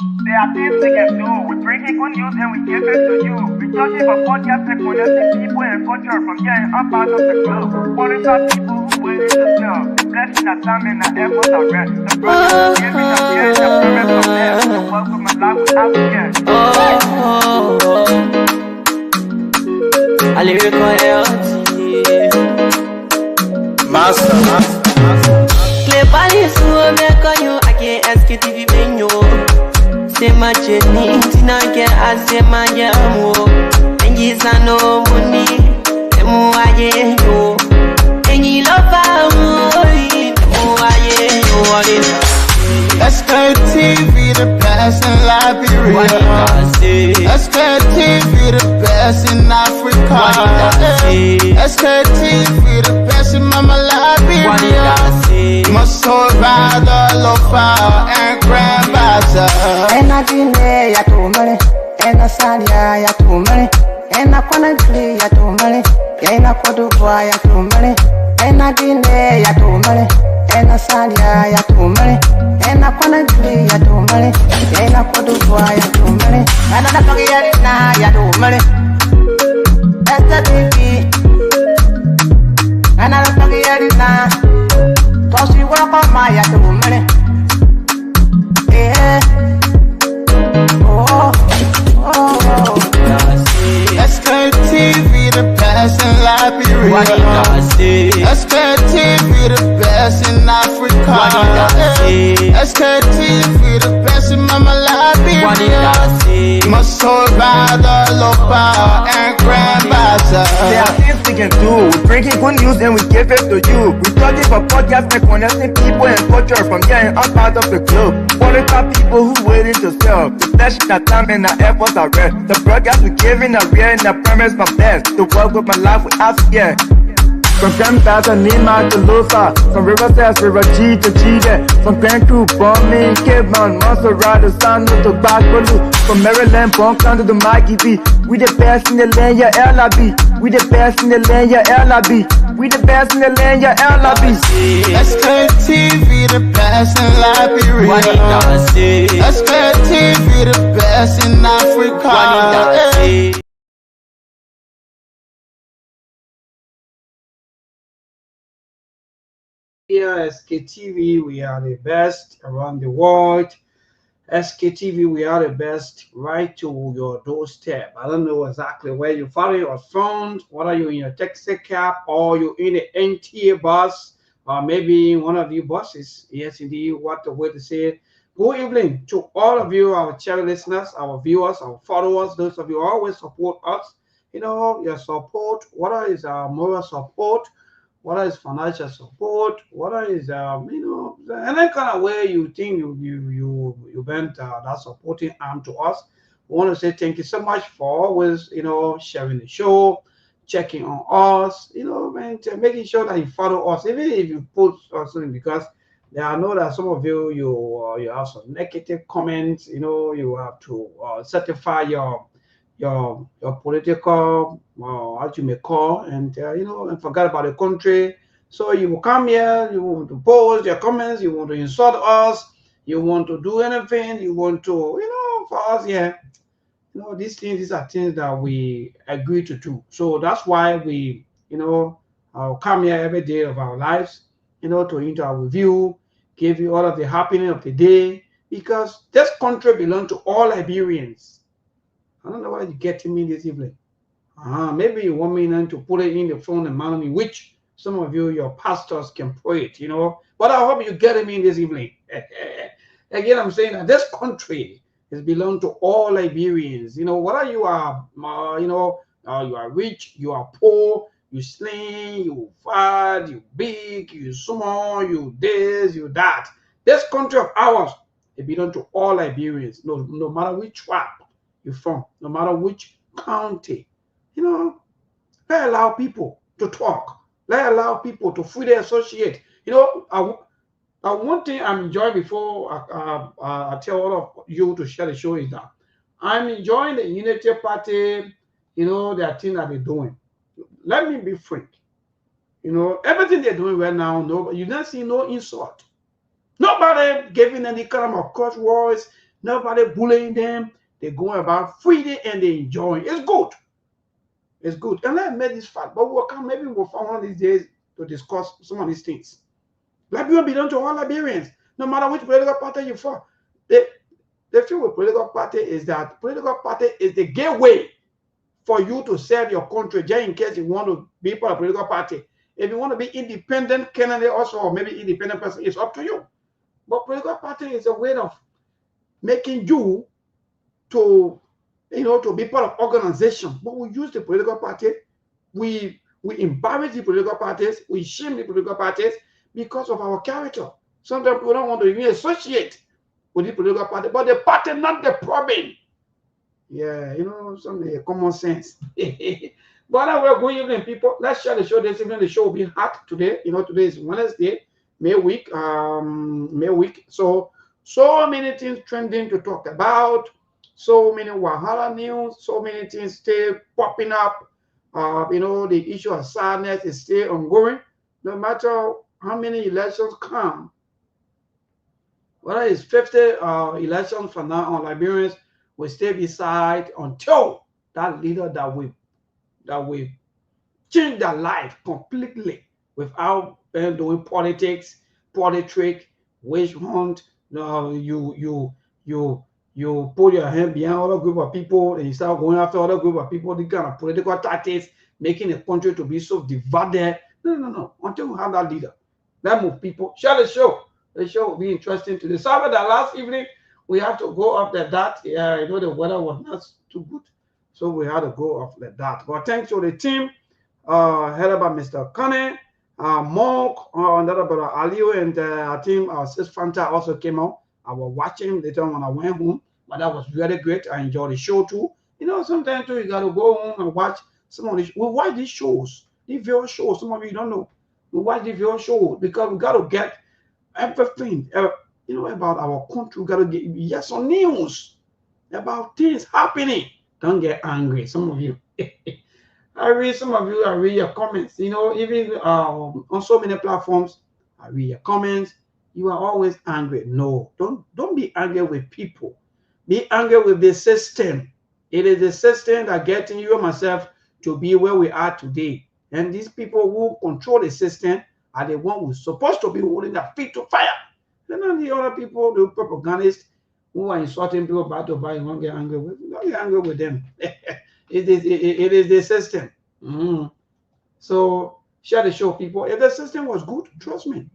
There are things we can do. We bring in good news and we give it to you. We judge it for podcast and connecting people and culture from here and up out of the globe. Foreign people who waiting to sell. The blessing that time and the effort are rest. The project is giving us here and the promise from there. The work of my life without fear. A lyrical health. Master. Play Paris, who make on you. I can't ask you to be menu. Say my journey, Tina can ask my yamu. And yes, I know money. And more I know. And you love Sktv, the best in Liberia. Sktv, the best in Africa. Sktv, the best in Mama Liberia. Muscle rather lofa and grandbaza. And I didn't ya to money, and I said ya to money, and I wanna play ya to money, and I could do ya to money, and I didn't ya to money, and I said ya to money, and I wanna play ya to money, and I could do ya to money, and I don't get it now ya to money. That's the baby, and I don't get it now. Cause you walk on my ya to money. Yeah. Sktv, the best in Liberia. Sktv, the best in Africa. Sktv, the best in Mama Liberia. Muscle rather lofa and grandbaza. There are things we can do. We bring in good news and we give it to you. We judge it for podcast and connecting people and culture from here and up out of the globe. Foreign people who waiting to sell. The blessing that time and the efforts are rest. The broadcast we giving a real and the promise from best. To work with my life without fear. From Grandfather Nima to Lufa, from Riverside, River G to Chile, from Grand Crew, Bombing, Cape Mount, Montserrat, San to Bacalu, from Maryland, Bonk to the Mikey B. We the best in the land, yeah, LIB. We the best in the land, yeah, LIB. We the best in the land, yeah, LIB. Sktv, the best in Liberia. Sktv, the best in Africa. Here, Sktv, we are the best around the world. Sktv, we are the best right to your doorstep. I don't know exactly where you follow your phone, whether you're in your taxi cab or you're in the NTA bus, or maybe one of you buses. Yes, indeed, what the way to say it. Good evening to all of you, our channel listeners, our viewers, our followers, those of you who always support us. You know, your support, whether it's our moral support, whether it's financial support, whether it's any kind of way you think you bent that supporting arm to us. We want to say thank you so much for always sharing the show, checking on us, and making sure that you follow us, even if you put something, because I know that some of you you have some negative comments. You have to certify your political, as you may call, and and forget about the country. So you will come here, you want to post your comments, you want to insult us, you want to do anything, you want to, for us, yeah, these are things that we agree to do. So that's why we, come here every day of our lives, to interact with you, give you all of the happening of the day, because this country belongs to all Liberians. I don't know why you're getting me this evening. Maybe you want me then to put it in the phone and manually, which some of you, your pastors, can pray it, But I hope you're getting me this evening. Again, I'm saying that this country is belong to all Liberians. Whether you are, you are rich, you are poor, you slim, you fat, you big, you small, you this, you that. This country of ours, it belongs to all Liberians, no matter which tribe you're from, no matter which county. Let allow people to talk. Let allow people to freely associate. One thing I'm enjoying before I tell all of you to share the show is that I'm enjoying the Unity Party, their thing that they're doing. Let me be frank. Everything they're doing right now, you don't see no insult. Nobody giving any kind of curse words, Nobody bullying them. They're going about freely and they enjoying. It's good. It's good. And let's make this fact. But we'll come, maybe we'll find one of these days to discuss some of these things. Liberia belong to all Liberians, no matter which political party you for. The thing with political party is that political party is the gateway for you to serve your country, just in case you want to be part of a political party. If you want to be independent candidate also, or maybe independent person, it's up to you. But political party is a way of making you to, to be part of organization. But we use the political party, we embarrass the political parties, we shame the political parties because of our character. Sometimes people don't want to even associate with the political party, but the party not the problem. Yeah, some common sense. But now we're going evening, people. Let's share the show this evening. The show will be hot today. Today is Wednesday, May week. So many things trending to talk about. So many Wahala news. So many things still popping up. The issue of sadness is still ongoing. No matter how many elections come, whether it's 50 elections from now on, Liberians will stay beside until that leader that will change their life completely without doing politics, witch hunt. You put your hand behind other group of people and you start going after other group of people, the kind of political tactics, making the country to be so divided. No. Until we have that leader, let's move people. Share the show. The show will be interesting today. Sorry that last evening we have to go off the dot. The weather was not too good, so we had to go off the dot. But thanks to the team, headed by Mr. Kane, Monk, another brother Aliu, and our team, our sis Fanta also came out. I was watching later when I went home, but that was really great. I enjoyed the show too. Sometimes too, you got to go home and watch some of these. We watch these shows, these various shows. Some of you don't know. We watch these various shows because we got to get everything, about our country. We got to get some news about things happening. Don't get angry. Some of you. I read your comments. Even on so many platforms, I read your comments. You are always angry. No, don't be angry with people. Be angry with the system. It is the system that getting you and myself to be where we are today. And these people who control the system are the ones who's supposed to be holding their feet to fire. They're not the other people, the propagandists who are insulting people about to buy. You won't get angry with. Don't get angry with them. It is the system. So share the show, people. If the system was good, trust me.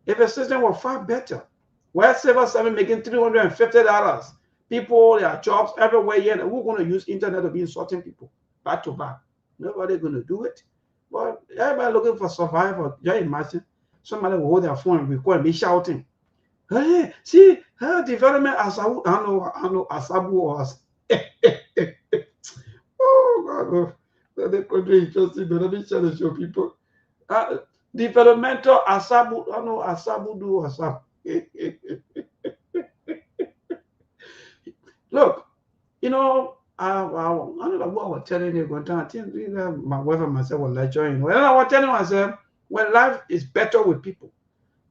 If the system was far better, where Civil 7 making $350, people, their jobs everywhere, yeah, we're going to use internet to be insulting people back to back. Nobody's going to do it. But everybody looking for survival. Just imagine somebody will hold their phone and record and be shouting, "Hey, see, her development Asabu, I know Asabu was." Oh God, the country is interesting. But let me share the show, people. Developmental Asabu, I know Asabu do Asabu. Look, I don't know what I was telling you one time. I think my wife and myself were lecturing. When I was telling myself, when life is better with people,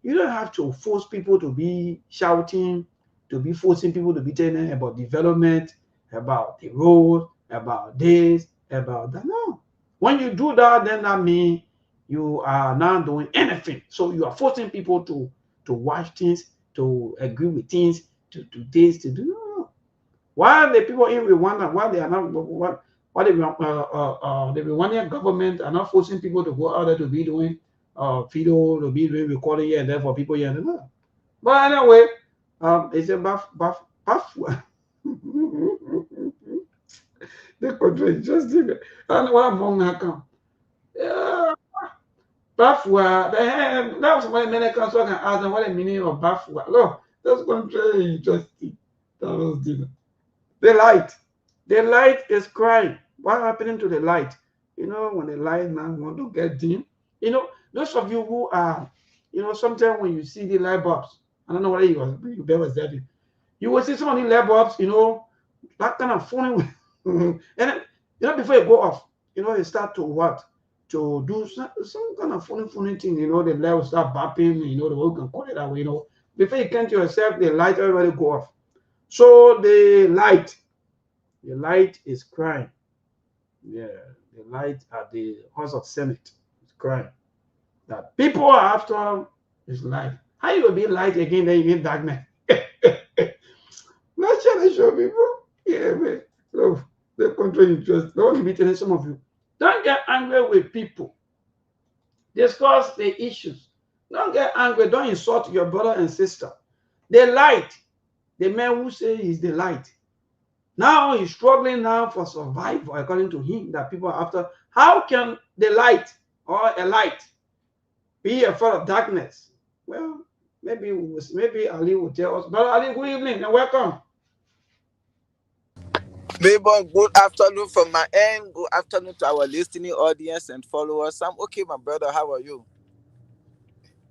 you don't have to force people to be shouting, to be forcing people to be telling about development, about the road, about this, about that. No. When you do that, then that means you are not doing anything. So you are forcing people to watch things, to agree with things, to do this, to do. No. Why the people in Rwanda, why they are not, why the Rwandan government are not forcing people to go out there to be doing video, to be doing recording here and there for people here and there. But anyway, it's a buff. The country is just different. And what I'm wrong now? Yeah. Bafua, that was why many countries can ask them what the meaning of Bafua. Look, this country is interesting. That was different. The light is crying. What happening to the light? When the light now want to get dim, those of you who are, sometimes when you see the light bulbs, I don't know whether you bear was that. You will see some of the light bulbs, that kind of funny. And before you go off, you start to what? To do some kind of funny thing, the light will start bopping, the way we can call it that way, before you can to yourself, the light already go off. So the light is crying. Yeah, the light at the House of Senate is crying that people are after his life. How you will be light again, then you need darkness? Not trying to show people. Yeah, man. So the country interest. Don't be telling some of you. Don't get angry with people. Discuss the issues. Don't get angry. Don't insult your brother and sister. The light, the man who say he's the light. Now he's struggling now for survival, according to him, that people are after. How can the light or a light be a part of darkness? Well, maybe Ali will tell us. Brother Ali, good evening and welcome. Maybe good afternoon from my end. Good afternoon to our listening audience and followers. I'm okay, my brother. How are you?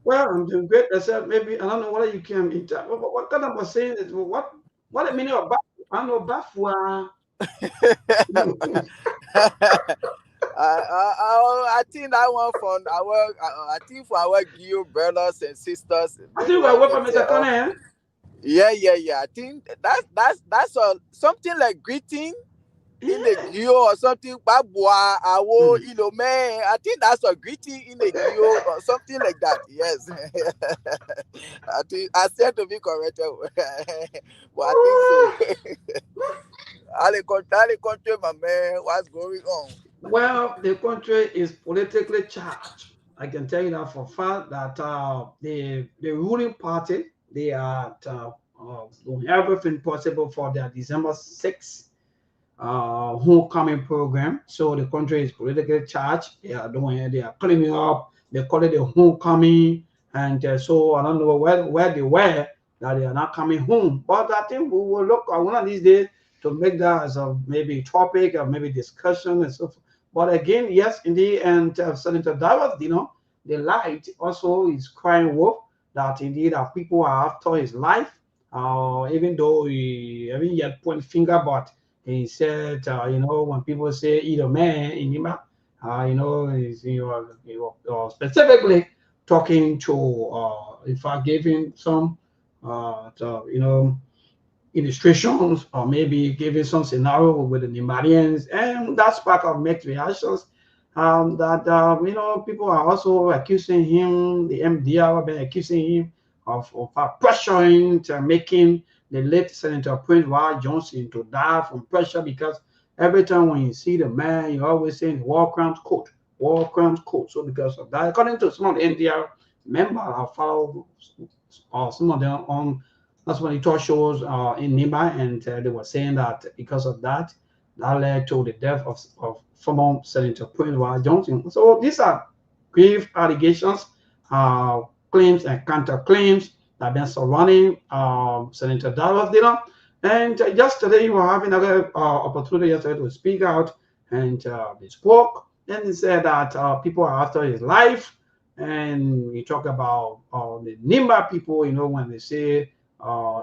Well, I'm doing great. I said maybe I don't know whether you can what kind of was saying is what the meaning of I don't know bafua. I think that one from our I think for our Geo brothers and sisters. I think we're welcome, Mr. Connor. Yeah. I think that's something like greeting in the Geo or something. Babua, awo, man. I think that's a greeting in the Geo or something like that. Yes. I think I said to be corrected, but I think so. Ali country, my man, what's going on? Well, the country is politically charged. I can tell you that for a fact that the ruling party, they are doing everything possible for their December 6th homecoming program. So the country is politically charged. They are cleaning up. They call it the homecoming. And so I don't know where they were that they are not coming home. But I think we will look at one of these days to make that as a maybe topic or maybe discussion and so forth. But again, yes, indeed, and Senator Davis, the light also is crying wolf that indeed our people are after his life. Even though he haven't yet point finger, but he said, when people say either man in Nima, specifically talking to, if I gave him some, illustrations or maybe giving some scenario with the Nimarians, and that spark of mixed reactions. People are also accusing him, the MDR have been accusing him of pressuring to making the late Senator Prince Y. Johnson to die from pressure, because every time when you see the man, you're always saying war crimes court. So because of that, according to some of the NDR members, I follow some of them on. That's when he talk shows in Nima, and they were saying that because of that led to the death of former Senator Prince Y. Johnson. So these are grave allegations, claims and counterclaims that have been surrounding Senator Dallas. And yesterday, we were having another opportunity yesterday to speak out, and he spoke, and he said that people are after his life, and he talked about the Nimba people, when they say, I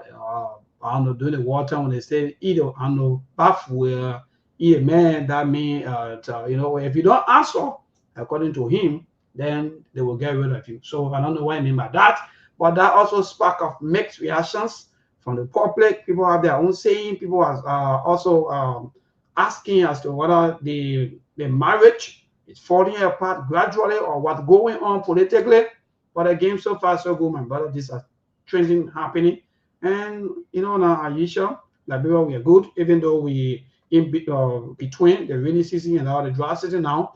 don't know, during the water, when they say either I know bathware, man, that means if you don't answer according to him, then they will get rid of you. So I don't know what I mean by that, but that also spark of mixed reactions from the public. People have their own saying. People are also asking as to whether the marriage is falling apart gradually or what's going on politically. But again, so far so good, my brother. These are trending happening. And now Aisha, Liberia, we are good, even though we in between the rainy season and all the dry season now.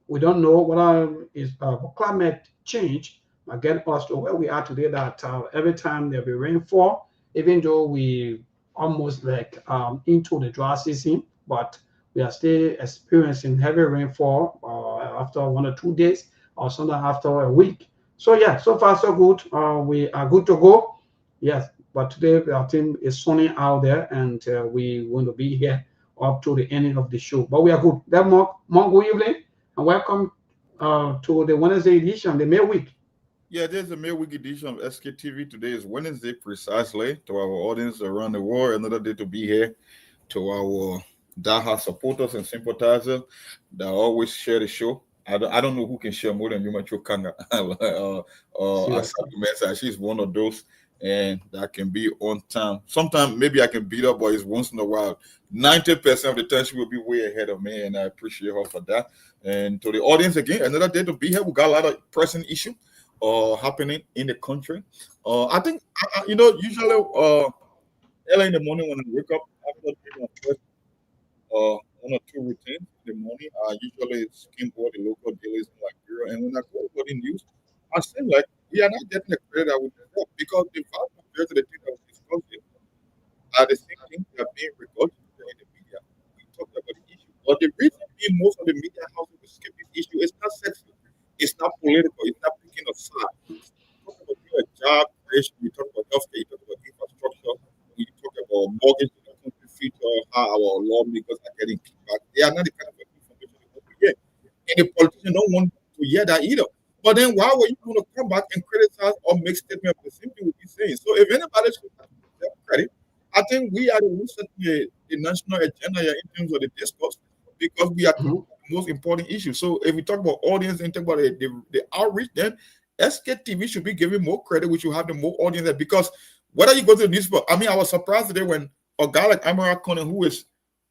We don't know whether is climate change get us to where we are today, that every time there'll be rainfall, even though we almost like into the dry season, but we are still experiencing heavy rainfall after 1 or 2 days, or sometimes after a week. So yeah, so far so good. We are good to go. Yes, but today our team is sunny out there, and we want to be here up to the ending of the show. But we are good. That more good evening, and welcome to the Wednesday edition, the May week. Yeah, there's a May week edition of Sktv. Today is Wednesday, precisely. To our audience around the world, another day to be here. To our diehard supporters and sympathizers that always share the show. I don't know who can share more than you, Macho Kanga. She's one of those. and that can be on time. Sometimes maybe I can beat up, but it's once in a while. 90% of the time she will be way ahead of me, and I appreciate her for that. And to the audience again, another day to be here. We got a lot of pressing issue happening in the country. I think usually early in the morning when I wake up, after doing my first 1 or 2 routines in the morning, I usually skim over the local dailies in Liberia. And when I go over the news, I seem like we are not getting the credit that we deserve because the vast majority of the things that we discuss here are the same things that are being regurgitated in the media. We talked about the issue. But the reason being most of the media houses will skip this issue is not sexy. It's not political. It's not picking a side. Talk about job creation, you talk about healthcare, you talk about infrastructure, you talk about mortgage in the country future, how our lawmakers are getting kickback. They are not the kind of information they want to hear. And the politicians don't want to hear that either. But then why were you going to come back and criticize or make statement of the same thing we be saying? So if anybody should have credit, I think we are the ones setting the national agenda here in terms of the discourse because we are the most important issue. So if we talk about audience and talk about the outreach, then SKTV should be given more credit. We should have the more audience there because whether you go to the newspaper, I mean, I was surprised today when a guy like Amara Conan, who is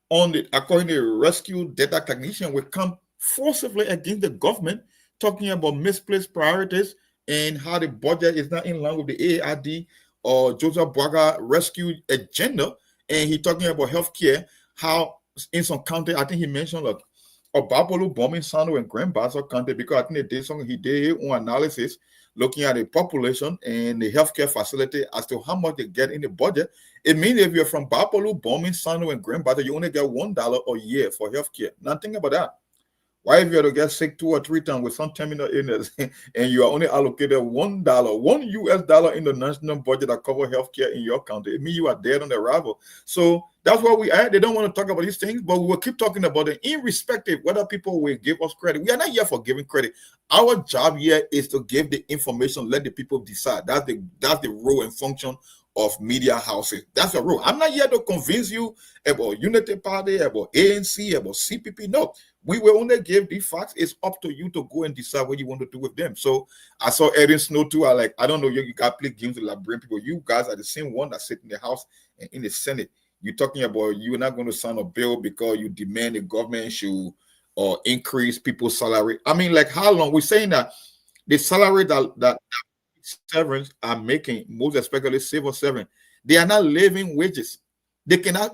on the according to rescue data technician, will come forcibly against the government, talking about misplaced priorities and how the budget is not in line with the AAD or Joseph Braga rescue agenda. And he talking about healthcare, how in some county, I think he mentioned like Obapolo bombing Sando and Grand Bassa County because I think they did something. He did one analysis looking at the population and the healthcare facility as to how much they get in the budget. It means if you're from Bapolo, bombing Sando and Grand Bassa, you only get $1 a year for healthcare. Now think about that. Why if you have to get sick 2 or 3 times with some terminal illness and you are only allocated $1, $1 in the national budget that cover healthcare in your county, it means you are dead on arrival. So that's why we are. They don't want to talk about these things, but we will keep talking about it irrespective whether people will give us credit. We are not here for giving credit. Our job here is to give the information, let the people decide. That's the role and function of media houses. That's the role. I'm not here to convince you about Unity Party, about ANC, about CPP. No, we will only give the facts. It's up to you to go and decide what you want to do with them. So I saw Erin Snow too. I don't know, you got play games with Liberian people. You guys are the same one that sit in the House and in the Senate. You're talking about you're not going to sign a bill because you demand the government should increase people's salary. I mean, like how long? We're saying that the salary that servants are making, most especially civil servants, they are not living wages. They cannot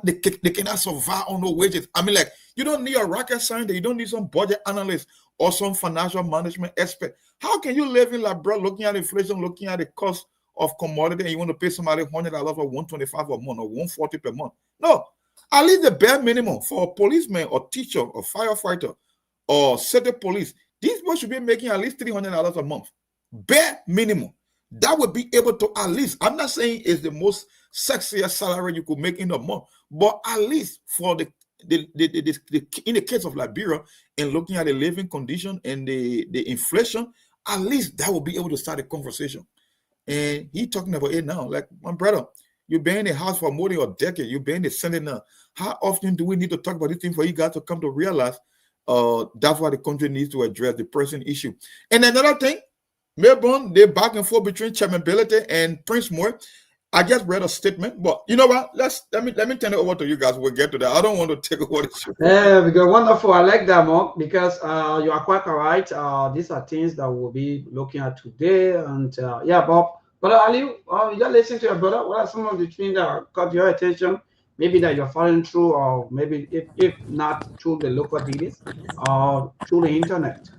survive on no wages. I mean, like you don't need a rocket scientist, you don't need some budget analyst or some financial management expert. How can you live in like bro, looking at inflation, looking at the cost of commodity, and you want to pay somebody $100 or $125 a month or $140 per month? No, at least the bare minimum for a policeman or teacher or firefighter or city police, these people should be making at least $300 a month. Bare minimum. That would be able to at least, I'm not saying it's the most sexiest salary you could make in a month, but at least for in the case of Liberia and looking at the living condition and the inflation, at least that will be able to start a conversation. And he talking about it now. Like, my brother, you've been in the House for more than a decade. You've been in the Senate now. How often do we need to talk about this thing for you guys to come to realize that's why the country needs to address the pressing issue? And another thing, Melbourne, they're back and forth between Chairman Billete and Prince Moore. I just read a statement, but you know what? Let me turn it over to you guys. We'll get to that. I don't want to take over the show. Yeah, because wonderful. I like that, Mark, because you are quite right. These are things that we'll be looking at today. And yeah, Bob. But Ali, you just listen to your brother. What are some of the things that caught your attention? Maybe that you're following through, or maybe if not through the local dealers or through the internet.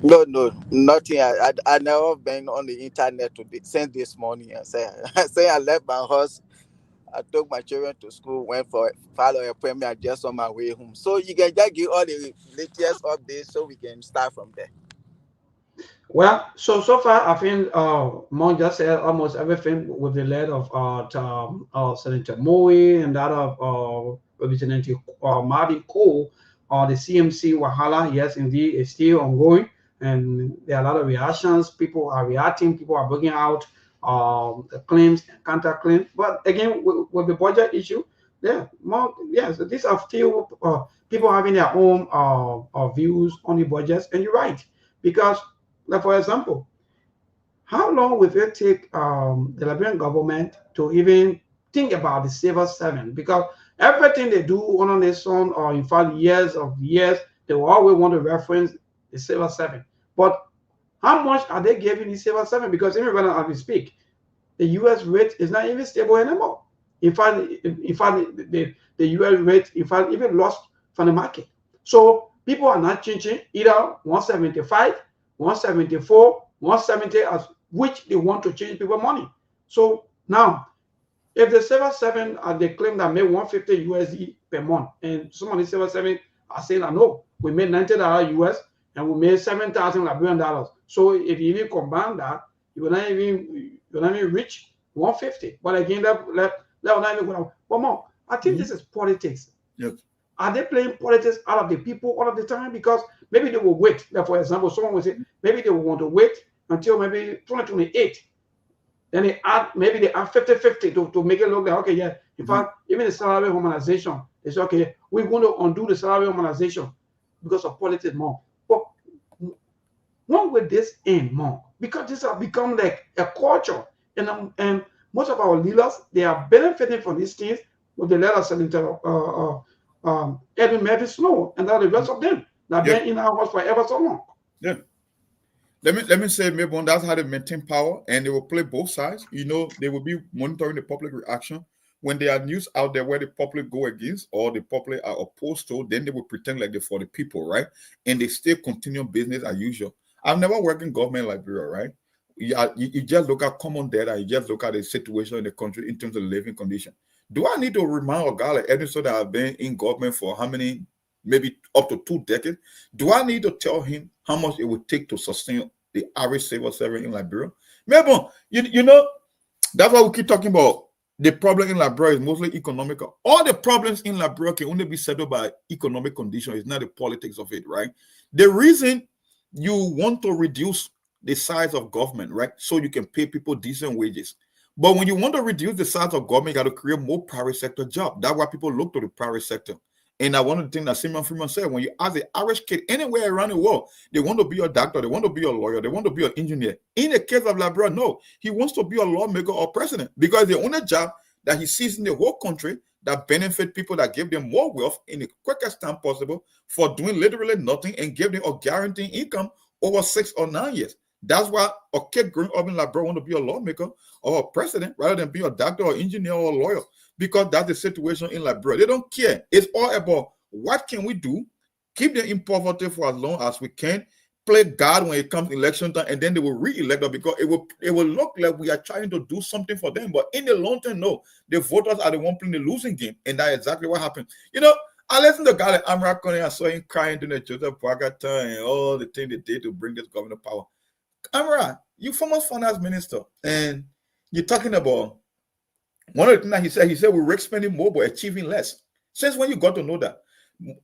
No, nothing. I never been on the internet since this morning. I say I left my house. I took my children to school, went for follow appointment, just on my way home. So you can just give all the latest updates so we can start from there. Well, so far I think Mon just said almost everything with the lead of Senator Moe and that of Representative Martin Cole, the CMC Wahala. Yes, indeed, it's still ongoing. And there are a lot of reactions. People are reacting. People are bringing out claims, counter claims. But again, with the budget issue, yes, these are still people having their own views on the budgets. And you're right, because, like for example, how long will it take the Liberian government to even think about the civil servant? Because everything they do on this son, or in fact years, they will always want to reference the civil servant. But how much are they giving the civil servant? Because even when as we speak, the U.S. rate is not even stable anymore. In fact, the U.S. rate, in fact, even lost from the market. So people are not changing either 175, 174, 170, as which they want to change people money. So now, if the civil servant they claim that made 150 USD per month, and some of the civil servants are saying that no, we made $90 US and we made 7,000 Liberian dollars. So if you even combine that, you will not even reach 150. But again, that will not even go. But more, I think this is politics. Yes. Are they playing politics out of the people all of the time? Because maybe they will wait. Like for example, someone will say maybe they will want to wait until maybe 2028. Then they add 50-50 to make it look like, okay, yeah, in fact, even the salary harmonization, they say, okay, we're going to undo the salary harmonization because of politics more. But when will this end more? Because this has become like a culture. And most of our leaders, they are benefiting from these things with the letter Senator Edwin Murphy Snow and all the rest of them that have been in our house for ever so long. Yeah. Let me say, maybe that's how they maintain power, and they will play both sides. You know, they will be monitoring the public reaction. When there are news out there where the public go against or the public are opposed to, then they will pretend like they're for the people, right? And they still continue business as usual. I've never worked in government like Liberia, right? You just look at common data, you just look at the situation in the country in terms of living condition. Do I need to remind a guy like Edison that I've been in government for how many, maybe up to 2 decades? Do I need to tell him how much it would take to sustain the average civil servant in Liberia? Maybe, you know, that's why we keep talking about the problem in Liberia is mostly economical. All the problems in Liberia can only be settled by economic conditions. It's not the politics of it, right? The reason you want to reduce the size of government, right, so you can pay people decent wages. But when you want to reduce the size of government, you got to create more private sector jobs. That's why people look to the private sector. And one of the things that Simon Freeman said, when you ask the average kid anywhere around the world, they want to be a doctor, they want to be a lawyer, they want to be an engineer. In the case of Liberia, no, he wants to be a lawmaker or president because the only job that he sees in the whole country that benefit people, that give them more wealth in the quickest time possible for doing literally nothing and give them a guaranteed income over 6 or 9 years. That's why a kid growing up in Liberia want to be a lawmaker or a president rather than be a doctor or engineer or a lawyer, because that's the situation in Liberia. They don't care. It's all about what can we do, keep them in poverty for as long as we can, play God when it comes election time, and then they will re-elect us because it will look like we are trying to do something for them. But in the long term, no, the voters are the one playing the losing game, and that's exactly what happened. You know, I listened to a guy like Amra Kone. I saw him crying during the Joseph Boakai time and all the things they did to bring this government power. Amra, you former finance minister, and you're talking about one of the things that he said we're spending more but achieving less. Since when you got to know that?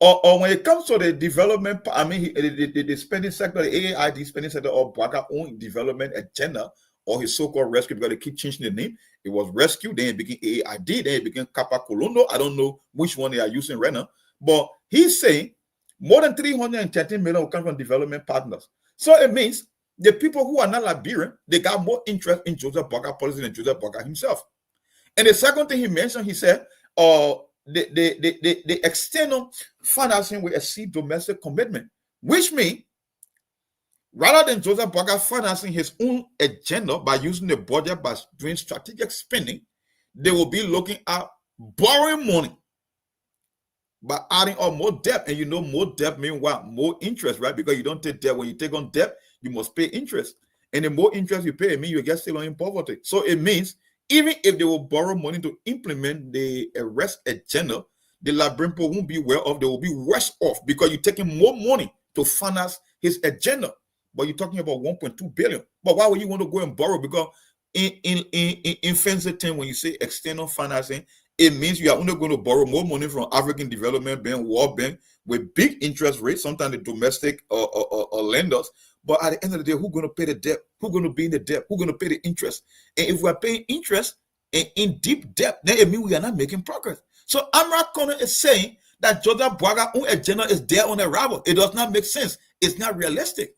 Or when it comes to the development, I mean, the spending sector, the AAID spending sector, or Boakai own development agenda, or his so-called rescue, because they keep changing the name. It was rescue, then it became AAID, then it became Kappa Colondo. I don't know which one they are using right now, but he's saying more than 313 million will come from development partners. So it means the people who are not Liberian, they got more interest in Joseph Boakai policy than Joseph Boakai himself. And the second thing he mentioned, he said, the external financing will exceed domestic commitment, which means rather than Joseph Boakai financing his own agenda by using the budget by doing strategic spending, they will be looking at borrowing money by adding on more debt. And you know, more debt means what? More interest, right? Because you don't take debt. When you take on debt, you must pay interest. And the more interest you pay, it means you get still in poverty. So it means even if they will borrow money to implement the arrest agenda, the Liberian people won't be well off. They will be worse off because you're taking more money to finance his agenda. But you're talking about 1.2 billion. But why would you want to go and borrow? Because in fancy terms, when you say external financing, it means you are only going to borrow more money from African Development Bank, World Bank, with big interest rates, sometimes the domestic or lenders. But at the end of the day, who's going to pay the debt? Who's going to be in the debt? Who's going to pay the interest? And if we're paying interest and in deep debt, then it means we are not making progress. So Amra Kone is saying that Joseph Boakai's own agenda is there on arrival. It does not make sense. It's not realistic.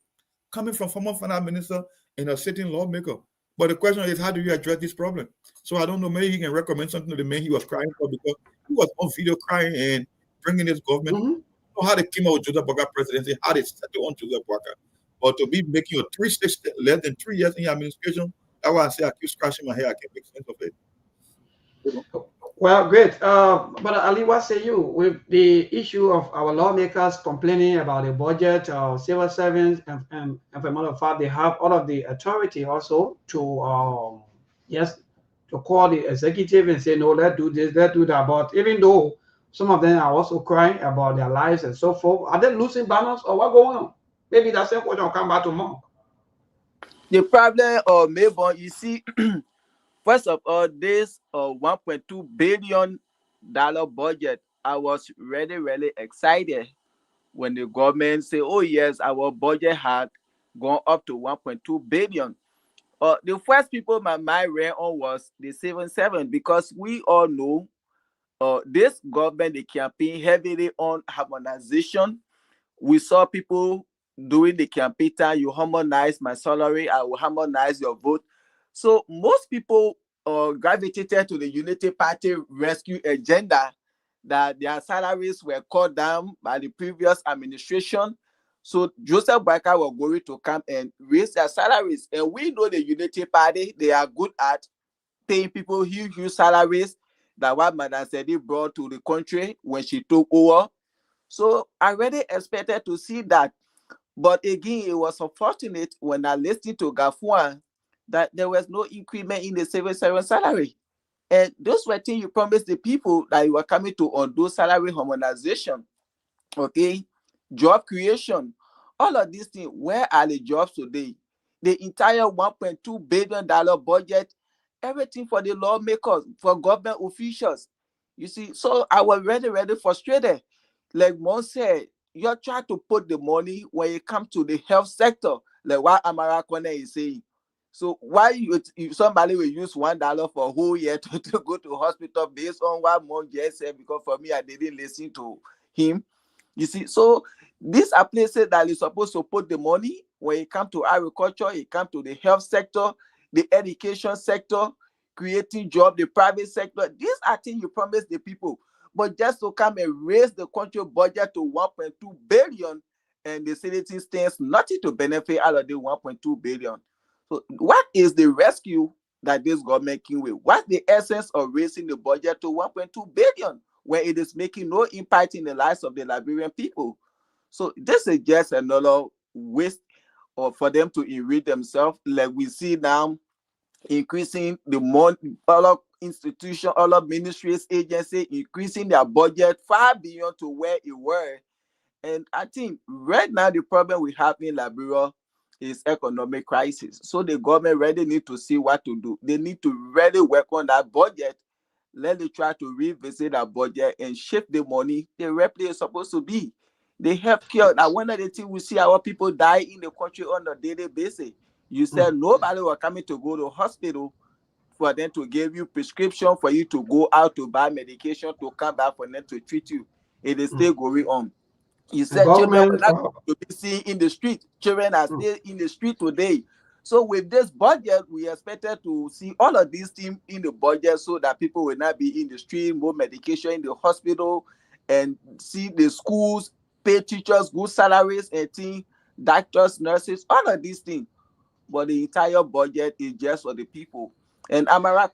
Coming from former finance minister and a sitting lawmaker. But the question is, how do you address this problem? So I don't know, maybe he can recommend something to the man he was crying for, because he was on video crying and bringing his government. Mm-hmm. You know how they came out with Joseph Boakai presidency, how they started on Joseph Boakai. But to be making a 3-6 less than 3 years in your administration, that's why I say I keep scratching my head, I can't make sense of it. Well, great. But Ali, what say you with the issue of our lawmakers complaining about the budget, civil servants, and for a matter of fact, they have all of the authority also to, yes, to call the executive and say, no, let's do this, let's do that. But even though some of them are also crying about their lives and so forth, are they losing balance or what going on? Maybe that's the question will come back to Mark. The problem, Mayborn, you see, first of all, this $1.2 billion budget, I was really, really excited when the government say, oh yes, our budget had gone up to 1.2 billion. The first people my mind ran on was the 7-7, because we all know this government, they campaign heavily on harmonization. We saw people doing the campaign time, you harmonize my salary, I will harmonize your vote. So most people gravitated to the Unity Party rescue agenda, that their salaries were cut down by the previous administration. So Joseph Boakai was going to come and raise their salaries. And we know the Unity Party, they are good at paying people huge salaries, that what Madam Sedi brought to the country when she took over. So I really expected to see that. But again, it was unfortunate when I listened to Gafuan that there was no increment in the civil servant salary. And those were things you promised the people that you were coming to undo salary harmonization. Okay, job creation, all of these things. Where are the jobs today? The entire $1.2 billion budget, everything for the lawmakers, for government officials. You see, so I was really, really frustrated. Like Mon said, you're trying to put the money when it comes to the health sector, like what Amara Kone is saying. So why if somebody will use $1 for a whole year to go to hospital based on what Mon just said, because for me, I didn't listen to him. You see, so these are places that you're supposed to put the money when it comes to agriculture, it comes to the health sector, the education sector, creating jobs, the private sector. These are things you promise the people. But just to come and raise the country budget to 1.2 billion, and the citizen stands nothing to benefit out of the 1.2 billion. So what is the rescue that this government came with? What's the essence of raising the budget to 1.2 billion when it is making no impact in the lives of the Liberian people? So this is just another waste for them to enrich themselves. Like we see now, increasing the money, all of institutions, all of ministries, agencies, increasing their budget far beyond to where it were. And I think right now the problem we have in Liberia is economic crisis. So the government really need to see what to do. They need to really work on that budget. Let them try to revisit that budget and shift the money the right place it's supposed to be. The healthcare. Now, one of the things we see our people die in the country on a daily basis. You said nobody was coming to go to hospital for them to give you prescription, for you to go out to buy medication, to come back for them to treat you. It is still going on. You said children were not to be seen in the street. Children are still in the street today. So with this budget, we expected to see all of these things in the budget so that people will not be in the street, more medication in the hospital, and see the schools pay teachers good salaries and things, doctors, nurses, all of these things. But the entire budget is just for the people. And Amara,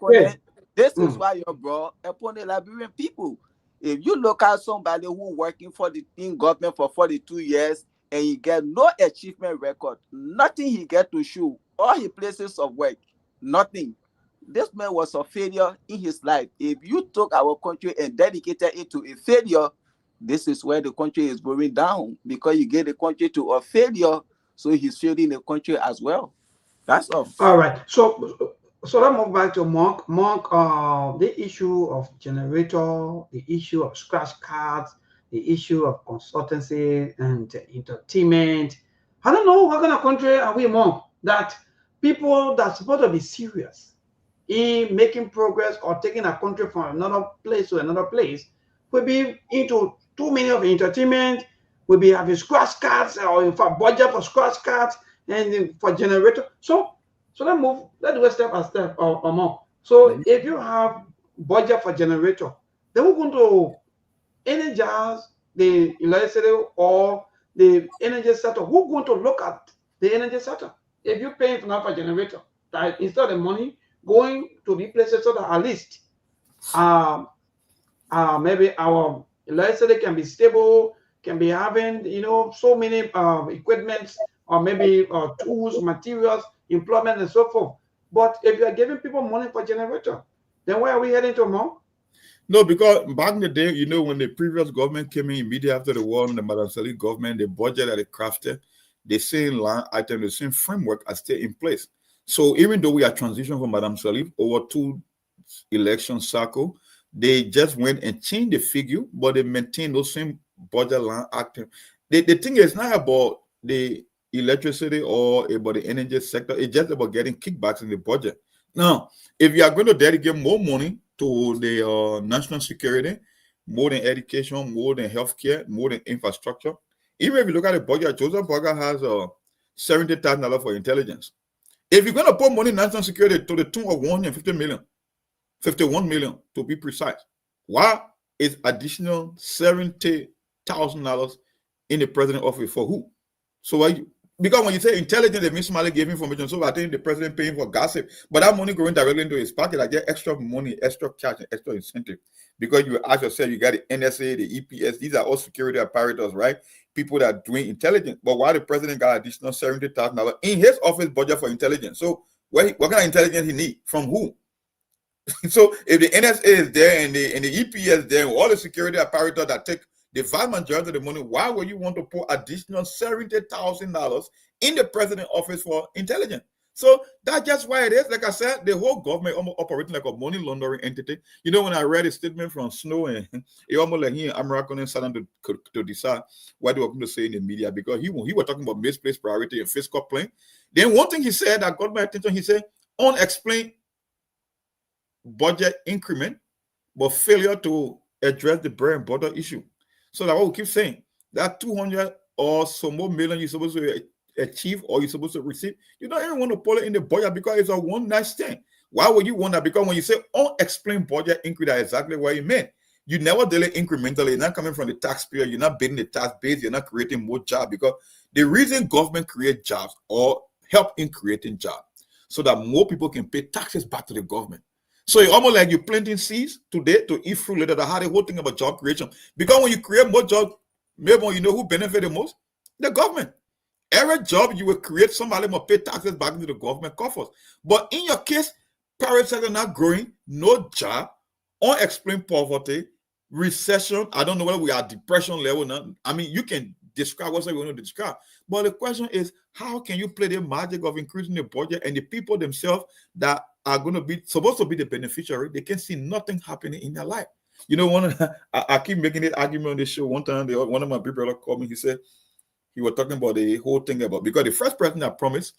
this is why you're brought upon the Liberian people. If you look at somebody who working for the in government for 42 years and he get no achievement record, nothing he get to show, all his places of work, nothing. This man was a failure in his life. If you took our country and dedicated it to a failure, this is where the country is going down, because you get the country to a failure, so he's failing the country as well. That's all. All right. So let's move back to Mark. Mark, the issue of generator, the issue of scratch cards, the issue of consultancy and entertainment. I don't know what kind of country are we among that people that's supposed to be serious in making progress or taking a country from another place to another place will be into too many of entertainment, will be having scratch cards, or in fact budget for scratch cards, and for generator. So let's move. Let's do a step by step or more. So if you have budget for generator, then we're going to energize the electricity or the energy sector. Who's going to look at the energy sector? If you're paying for a generator, that instead of the money going to the places so that at least maybe our electricity can be stable, can be having so many equipments or maybe tools, materials, employment, and so forth. But if you are giving people money for generator, then where are we heading to more? No, because back in the day, you know, when the previous government came in immediately after the war, and the Madam Salih government, the budget that they crafted, the same line item, the same framework are still in place. So even though we are transitioning from Madam Salih over 2 election cycle, they just went and changed the figure, but they maintain those same budget line active. The thing is not about the electricity or about the energy sector. It's just about getting kickbacks in the budget. Now, if you are going to dedicate more money to the national security, more than education, more than healthcare, more than infrastructure, even if you look at the budget, Joseph Burger has $70,000 for intelligence. If you're going to put money in national security to the tune of 150 million, 51 million to be precise, why is additional $70,000 in the president's office for who? So because when you say intelligence, it means somebody gave information. So I think the president paying for gossip, but that money going directly into his pocket, I get extra money, extra cash, and extra incentive. Because you ask yourself, you got the NSA, the EPS, these are all security apparatus, right? People that are doing intelligence. But why the president got additional $70,000 in his office budget for intelligence? So what kind of intelligence he need? From who? So if the NSA is there and the EPS there, all the security apparatus that take the vast majority of the money, why would you want to put additional $70,000 in the president's office for intelligence? So that's just why it is. Like I said, the whole government almost operating like a money laundering entity. You know, when I read a statement from Snow, and it almost like he and American sat down to decide what they were going to say in the media, because he was talking about misplaced priority and fiscal plan. Then one thing he said that got my attention, he said, unexplained budget increment, but failure to address the bread and butter issue. So that's what we keep saying. That 200 or so more million you're supposed to achieve or you're supposed to receive, you don't even want to pull it in the budget because it's a one nice thing. Why would you want that? Because when you say unexplained budget increase, that's exactly what you meant. You never deal it incrementally. You're not coming from the taxpayer. You're not building the tax base. You're not creating more jobs, because the reason government create jobs or help in creating jobs so that more people can pay taxes back to the government. So it's almost like you're planting seeds today to eat fruit later. That's how the whole thing about job creation. Because when you create more jobs, maybe you know who benefit the most? The government. Every job you will create, somebody must pay taxes back into the government coffers. But in your case, private sector not growing, no job, unexplained poverty, recession. I don't know whether we are at depression level now. I mean, you can describe whatever you want to describe. But the question is, how can you play the magic of increasing the budget and the people themselves that are going to be supposed to be the beneficiary, they can see nothing happening in their life? You know, I keep making this argument on this show. One time, one of my big brother called me. He said he was talking about the whole thing about, because the first president that promised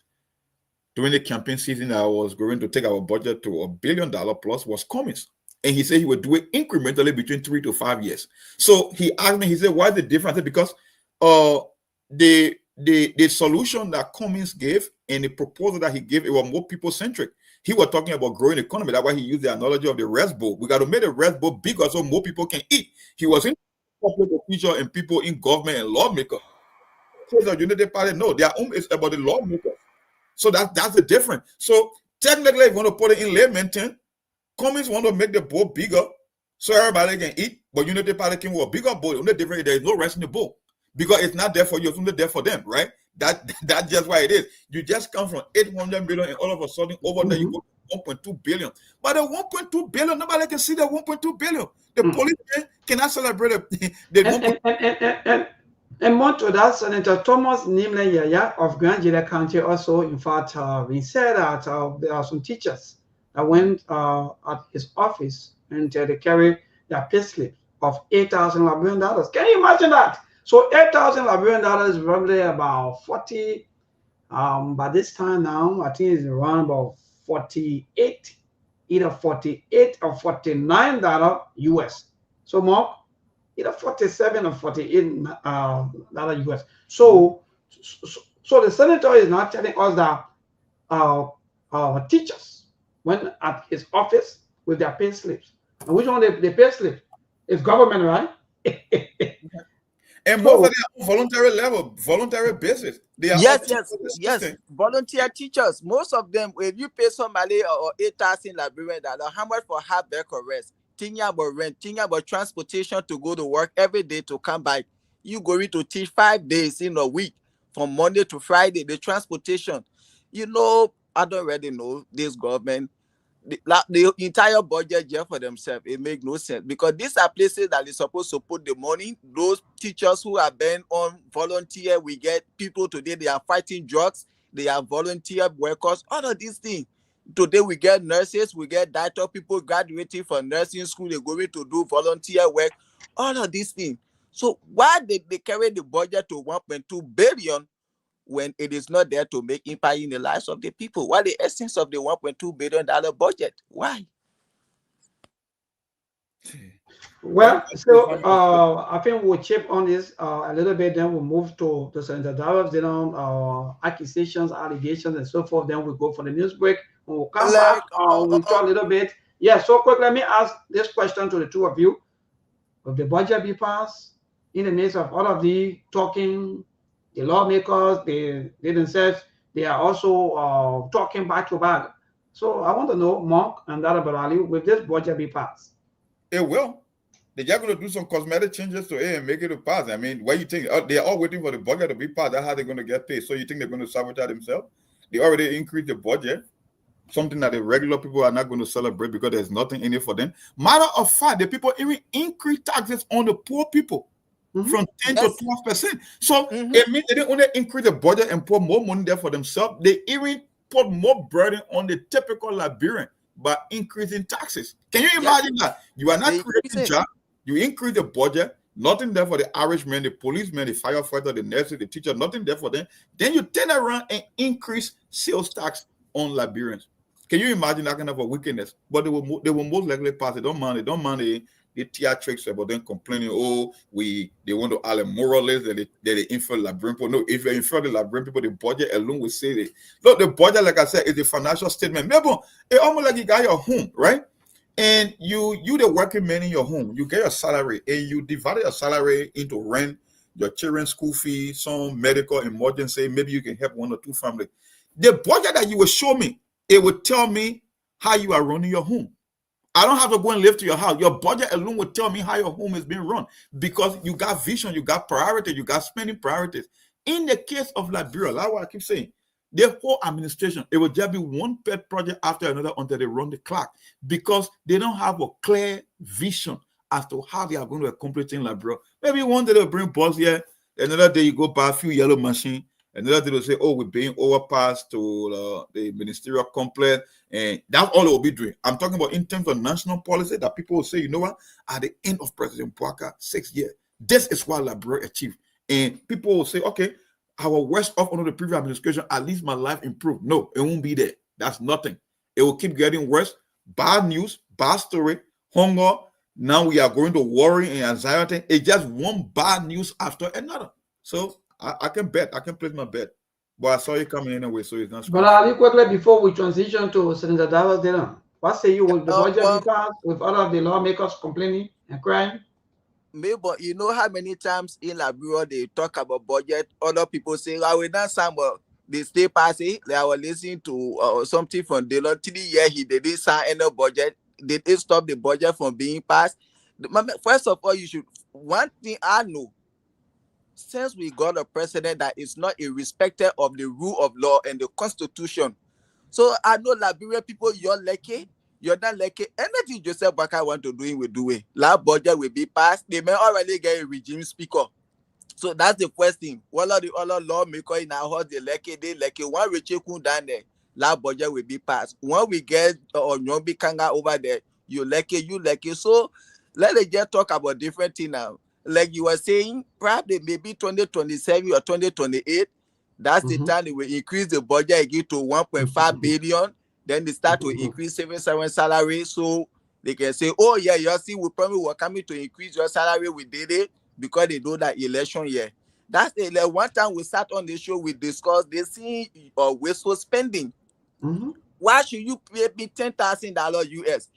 during the campaign season that I was going to take our budget to $1 billion plus was Cummings. And he said he would do it incrementally between 3 to 5 years. So he asked me, he said, why is the difference? I said, because the solution that Cummings gave and the proposal that he gave, it was more people-centric. He was talking about growing economy. That's why he used the analogy of the rest bowl. We got to make the rest bowl bigger so more people can eat. He was in the future and people in government and lawmakers. So the Unity Party, no, their own is about the lawmakers. So that's the difference. So technically, if you want to put it in layman terms, Cummings want to make the bowl bigger so everybody can eat, but Unity Party came with a bigger bowl. Only difference, there is no rest in the bowl because it's not there for you, it's only there for them, right? That's just why it is. You just come from 800 million and all of a sudden over there you go to 1.2 billion. But the 1.2 billion, nobody can see the 1.2 billion. The policeman cannot celebrate it. And more to that, Senator Thomas Nimle Yaya of Grand Jila County also, in fact, he said that there are some teachers that went at his office and they carry their pay slip of $8,000 Liberian. Can you imagine that? So $8,000 Liberian is probably about 40. By this time now, I think it's around about 48, either 48 or $49 US. So Mark, either 47 or 48 US. So So the senator is not telling us that teachers went at his office with their pay slips. And which one they pay slip? It's government, right? And most So of them are on voluntary level, voluntary basis. They are all Yes, teachers yes, of the yes. system. Volunteer teachers. Most of them, if you pay somebody or 8,000 librarian, how much for half bed rest? Thinking about rent, thinking about transportation to go to work every day to come back. You going to teach 5 days in a week from Monday to Friday. The transportation, you know, I don't really know this government. The entire budget just for themselves, it makes no sense because these are places that is supposed to put the money. Those teachers who have been on volunteer, we get people today, they are fighting drugs, they are volunteer workers, all of these things. Today we get nurses, we get doctor people graduating from nursing school, they're going to do volunteer work, all of these things. So why did they carry the budget to 1.2 billion when it is not there to make impact in the lives of the people? What the essence of the $1.2 billion budget? Why? well, so I think we'll chip on this a little bit. Then we'll move to Senator Darrell's, accusations, allegations, and so forth. Then we'll go for the news break. When we'll come back, Like, we'll talk a little bit. Yeah, so quick, let me ask this question to the two of you. Will the budget be passed in the midst of all of the talking? The lawmakers, they themselves, they are also talking back to back. So I want to know, Mark and Dara Barali, will this budget be passed? It will. They're just going to do some cosmetic changes to it and make it a pass. I mean, what do you think? They're all waiting for the budget to be passed. That's how they're going to get paid. So you think they're going to sabotage themselves? They already increased the budget, something that the regular people are not going to celebrate because there's nothing in it for them. Matter of fact, the people even increase taxes on the poor people from 10 to 12%. So it means they didn't only increase the budget and put more money there for themselves, they even put more burden on the typical Liberian by increasing taxes. Can you imagine that? You are not creating jobs, you increase the budget, nothing there for the Irishman, the policeman, the firefighter, the nurses, the teacher, nothing there for them. Then you turn around and increase sales tax on Liberians. Can you imagine that kind of a wickedness? But they will most likely pass it. They don't mind the theatrics about them complaining, they want to add moralists that they infer Liberian people. No, if you infer the Liberian people, the budget alone will say it. Look, the budget, like I said, is a financial statement. Remember, it's almost like you got your home, right? And you the working man in your home, you get your salary and you divide your salary into rent, your children's school fees, some medical emergency, maybe you can help 1 or 2 families. The budget that you will show me, it will tell me how you are running your home. I don't have to go and live to your house. Your budget alone will tell me how your home is being run because you got vision, you got priority, you got spending priorities. In the case of Liberia, that's what I keep saying, the whole administration, it will just be one pet project after another until they run the clock because they don't have a clear vision as to how they are going to accomplish things in Liberia. Maybe one day they'll bring bus here, another day you go buy a few yellow machines, another day they'll say, we're being overpassed to the ministerial complex, and that's all it will be doing. I'm talking about in terms of national policy that people will say, you know what, at the end of President Bouaka, 6 years, this is what Liberia achieved. And people will say, okay, I was worse off under the previous administration, at least my life improved. No, it won't be there. That's nothing. It will keep getting worse. Bad news, bad story, hunger. Now we are going to worry and anxiety. It's just one bad news after another. So I can bet. I can place my bet. But I saw you coming anyway, so it's not. But Ali, quickly before we transition to Senator Davos, what say you? Will the budget be passed with all of the lawmakers complaining and crying? Maybe, but you know how many times in Liberia they talk about budget, other people say, I will not sign, but they stay passing. They were listening to something from Delon 3 years, he didn't sign any budget. They didn't stop the budget from being passed. First of all, one thing I know, since we got a president that is not a respecter of the rule of law and the constitution. So I know Liberian people, you're lucky. You're not lucky. Anything Joseph Baka want to do, he will do it. Last budget will be passed. They may already get a regime speaker. So that's the first thing. All of the other lawmakers in our house, they lucky. One Richie Kun down there, last budget will be passed. When we get Nyombi Kanga over there, you lucky. So let's just talk about different things now. Like you were saying, probably maybe 2027 or 2028, that's the time they will increase the budget again to 1.5 billion. Then they start to increase civil servant salary. So they can say, oh, yeah, you see, we probably were coming to increase your salary. We did it because they do that election year. That's it. Like one time we sat on the show, we discussed they see wasteful spending. Why should you pay me $10,000 US?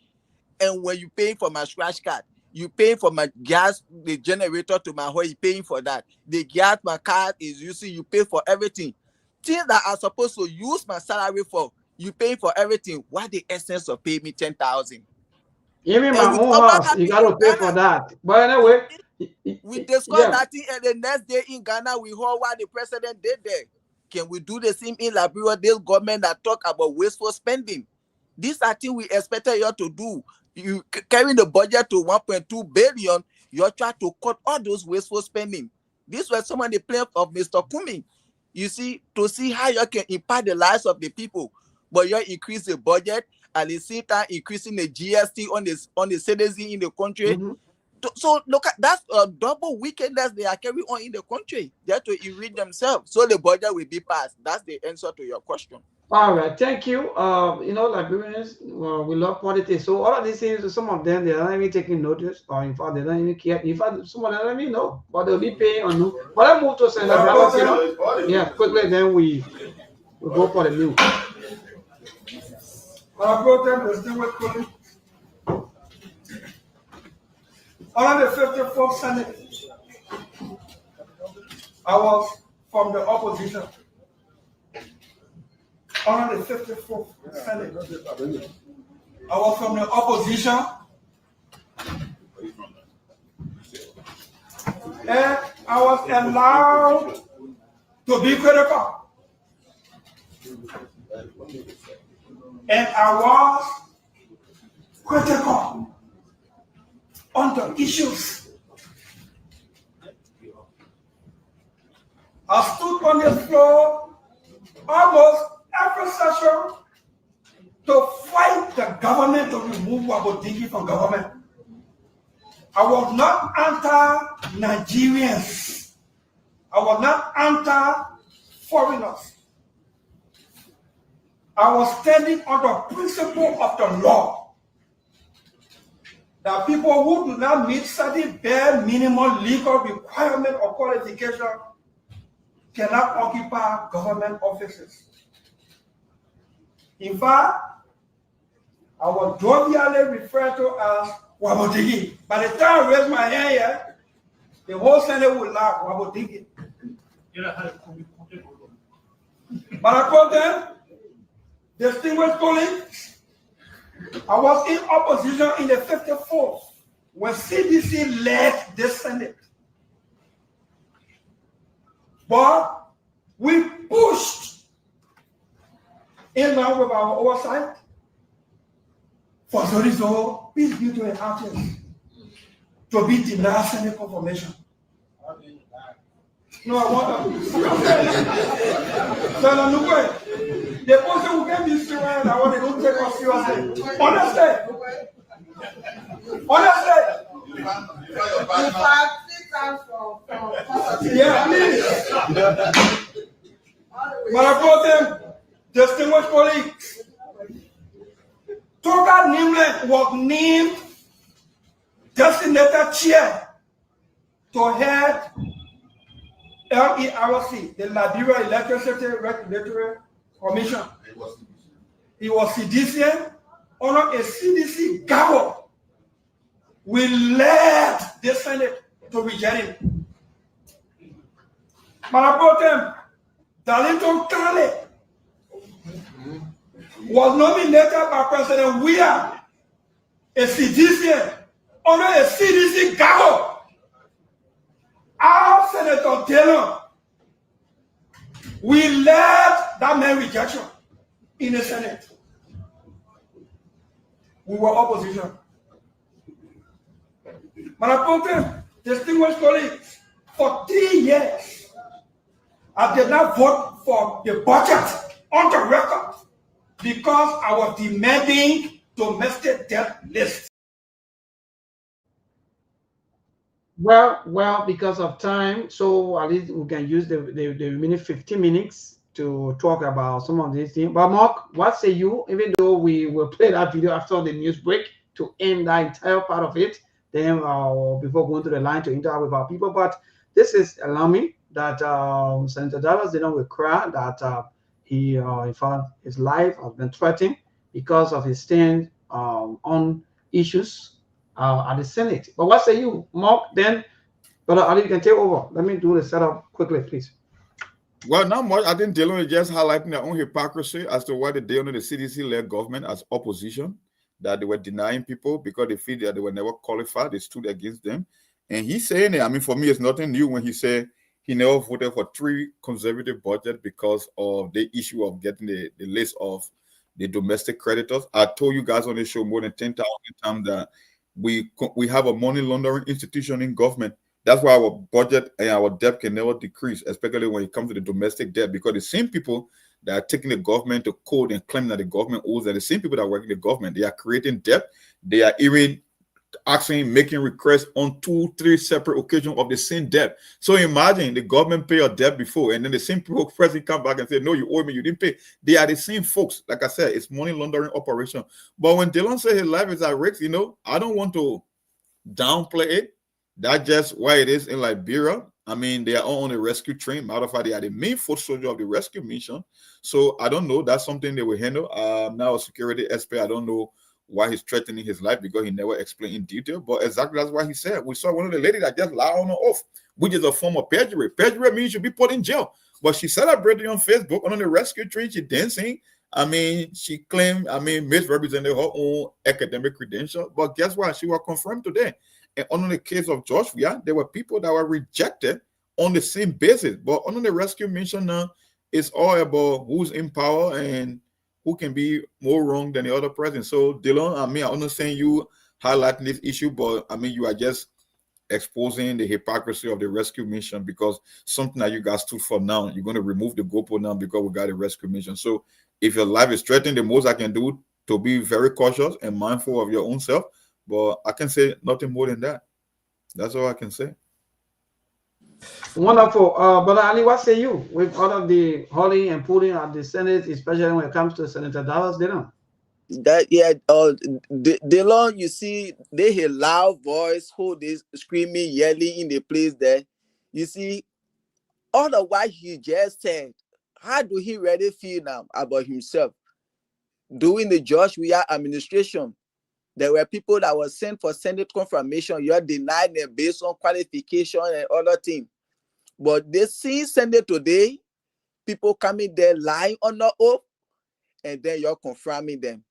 And when you pay for my scratch card, you pay for my gas, the generator to my home, you paying for that. The gas my card is using, you pay for everything. Things that I'm supposed to use my salary for, you pay for everything. Why the essence of pay me 10,000? Even my own house, you gotta pay for that. But anyway, we discussed that thing, and the next day in Ghana, we heard what the president did there. Can we do the same in Liberia? This government that talk about wasteful spending. These are things we expected you to do. You carrying the budget to 1.2 billion, you're trying to cut all those wasteful spending. This was some of the plans of Mr. Kumi. You see, to see how you can impact the lives of the people, but you increase the budget at the same time increasing the GST on the citizen in the country. So look at that's a double wickedness they are carrying on in the country just to enrich themselves. So the budget will be passed. That's the answer to your question. All right, thank you. You know, Liberians, we love politics. So all of these things, some of them, they're not even taking notice, or in fact, they don't even care. In fact, some of them don't even know, but they'll be paying on new. But I move to Senator. Yeah, quickly, then we go for the news. Under the 54th Senate, I was from the opposition. Under the 54th Senate, I was from the opposition. And I was allowed to be critical. And I was critical on the issues. I stood on the floor almost every session to fight the government to remove Wabodigi from government. I was not anti-Nigerians. I was not anti-foreigners. I was standing on the principle of the law. That people who do not meet certain bare minimum legal requirement or qualification cannot occupy government offices. In fact, I was jovially referred to as Wabodigi. By the time I raised my hand here, the whole Senate would laugh, Wabodigi. But I told them, distinguished colleagues, I was in opposition in the 54th when CDC led this Senate. But we pushed in line with our oversight for Zorizo, peace be to an artist, to be denied Senate confirmation. No, I want to. The person who gave me Syrian, I want to don't take us seriously. Honestly. Yeah, please. But I told them, distinguished colleagues, Toga Nimlet was named designated chair to head LERC, the Liberia Electricity Regulatory Commission. He was CDCN under a CDC gavel. We led the Senate to reject him. But I brought them, Darlington Kale was nominated by President Weah, a CDCN under a CDC gavel. Our Senator Taylor, we led that man rejection in the Senate. We were opposition. But I told them, distinguished colleagues, for 3 years, I did not vote for the budget on the record because I was demanding domestic debt list. Well, because of time, so at least we can use the remaining 15 minutes to talk about some of these things. But Mark, what say you? Even though we will play that video after the news break to end that entire part of it, then before going to the line to interact with our people. But this is alarming that Senator Dallas Dillon will cry that he, in fact, his life has been threatened because of his stand on issues at the Senate. But what say you, Mark? Then, Brother Ali, you can take over. Let me do the setup quickly, please. Well, not much. I think Dillon is just highlighting their own hypocrisy as to why they deal with the CDC-led government as opposition, that they were denying people because they feel that they were never qualified. They stood against them. And he's saying it. I mean, for me, it's nothing new when he said he never voted for 3 conservative budgets because of the issue of getting the list of the domestic creditors. I told you guys on the show more than 10,000 times that we have a money laundering institution in government. That's why our budget and our debt can never decrease, especially when it comes to the domestic debt, because the same people that are taking the government to court and claiming that the government owes are the same people that work in the government. They are creating debt. They are even making requests on 2-3 separate occasions of the same debt. So imagine the government pay your debt before, and then the same people president come back and say, no, you owe me, you didn't pay. They are the same folks. Like I said, it's money laundering operation. But when Dillon said his life is at risk, I don't want to downplay it. That's just why it is in Liberia. I mean, they are all on the rescue train. Matter of fact, they are the main foot soldier of the rescue mission. So I don't know. That's something they will handle. Now a security expert, I don't know why he's threatening his life because he never explained in detail. But exactly that's what he said. We saw one of the ladies that just lied on her oath, which is a form of perjury. Perjury means you should be put in jail. But she celebrated on Facebook on the rescue train. She dancing. I mean, she claimed, misrepresented her own academic credentials. But guess what? She was confirmed today. And on the case of Joshua, there were people that were rejected on the same basis. But on the rescue mission now, it's all about who's in power and who can be more wrong than the other person. So, Dillon, I understand you highlighting this issue, but you are just exposing the hypocrisy of the rescue mission because something that you guys stood for now, you're going to remove the GoPro now because we got a rescue mission. So, if your life is threatened, the most I can do to be very cautious and mindful of your own self. But I can say nothing more than that. That's all I can say. Wonderful. Brother Ali, what say you with all of the holding and pulling at the Senate, especially when it comes to Senator Dallas Dillon? Dillon, you see, they hear loud voice, who they screaming, yelling in the place there. You see, otherwise he just said, how do he really feel now about himself? During the Joshua administration, there were people that were sent for Senate confirmation. You are denied them based on qualification and other things. But they see Senate today, people coming there lying on the oath, and then you're confirming them.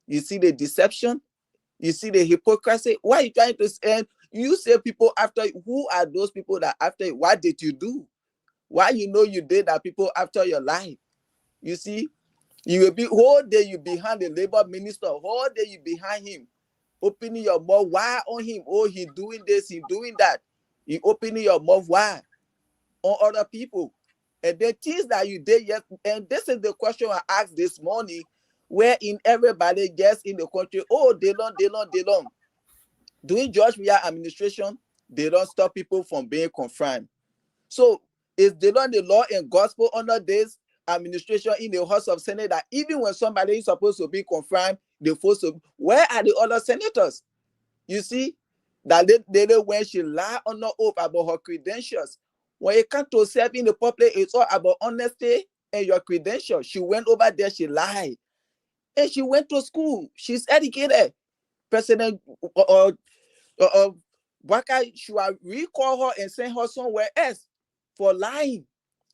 You see the deception? You see the hypocrisy? Why are you trying to say? You say people after, who are those people that after, what did you do? Why you did that people after your life? You see? You will be whole day you behind the labor minister, whole day you behind him, opening your mouth. Why on him? Oh, he doing this, he doing that. You opening your mouth. Why on other people? And the things that you did, yes. And this is the question I asked this morning, where in everybody gets in the country. Oh, Dillon. During Joshua administration, they don't stop people from being confirmed. So is Dillon the law and gospel under this administration in the House of Senate that even when somebody is supposed to be confirmed, they force to, where are the other senators? You see, that they when she lied on the oath about her credentials. When it comes to serving the public, it's all about honesty and your credentials. She went over there, she lied. And she went to school. She's educated. President Waka should recall her and send her somewhere else for lying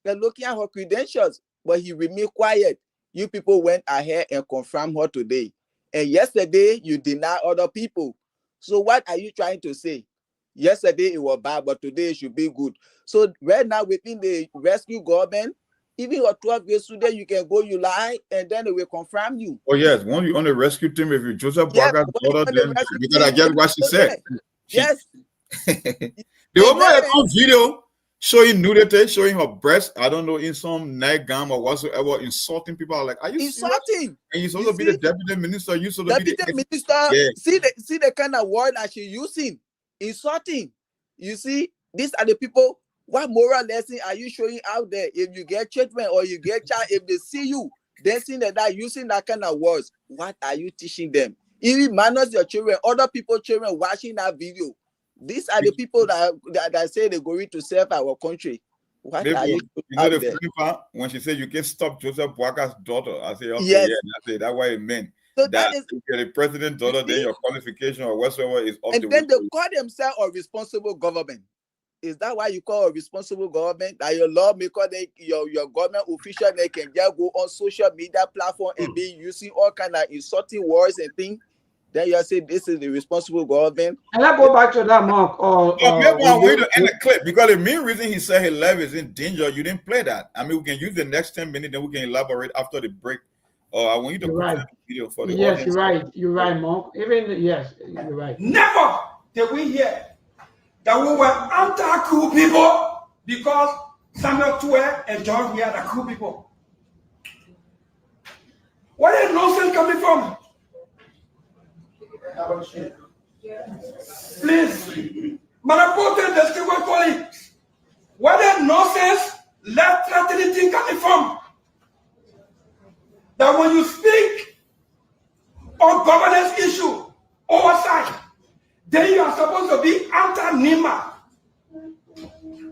and looking at her credentials. But he remained quiet. You people went ahead and confirmed her today. And yesterday, you denied other people. So what are you trying to say? Yesterday, it was bad, but today it should be good. So right now, within the rescue government, even your 12-year student, you can go, you lie, and then they will confirm you. Oh, yes. When you're on the rescue team, if you Joseph Barker's daughter, then you got to get what she said. Yes. The woman had on video showing nudity, showing her breast, I don't know, in some nightgown or whatsoever, insulting people. Are like, are you insulting? Serious? And you're supposed to be the deputy minister. You're supposed to be the minister. Yeah. See the kind of word that she's using. Insulting. You see, these are the people. What moral lesson are you showing out there? If you get children or you get child, if they see you dancing like that, using that kind of words, what are you teaching them? Even minus your children, other people's children watching that video. These are the people that say they're going to serve our country. What Maybe, are you you know the there? funny part when she said you can stop Joseph Boaka's daughter. I say, okay, Yes. yeah. I say that's what it meant. So That is, if you're the president's daughter, then your qualification or whatsoever is up and to then they call themselves a responsible government. Is that why you call a responsible government? That your lawmaker, your government official, they can just go on social media platform and be using all kind of insulting words and things. Then you say this is the responsible government. And I go back to that, Mark. Maybe I want you to end the clip because the main reason he said his life is in danger, you didn't play that. I mean, we can use the next 10 minutes, then we can elaborate after the break. I want you to put the video for the audience. You're right. You're right, Mark. Yes, you're right. Never did we hear that we were anti-coup people because Samuel Tue and John, we are the coup people. Where is nonsense coming from? Please, Manapote, distinguished colleagues, where is nonsense, left-threatening thing coming from? That when you speak on governance issue, oversight, then you are supposed to be anti-NIMA.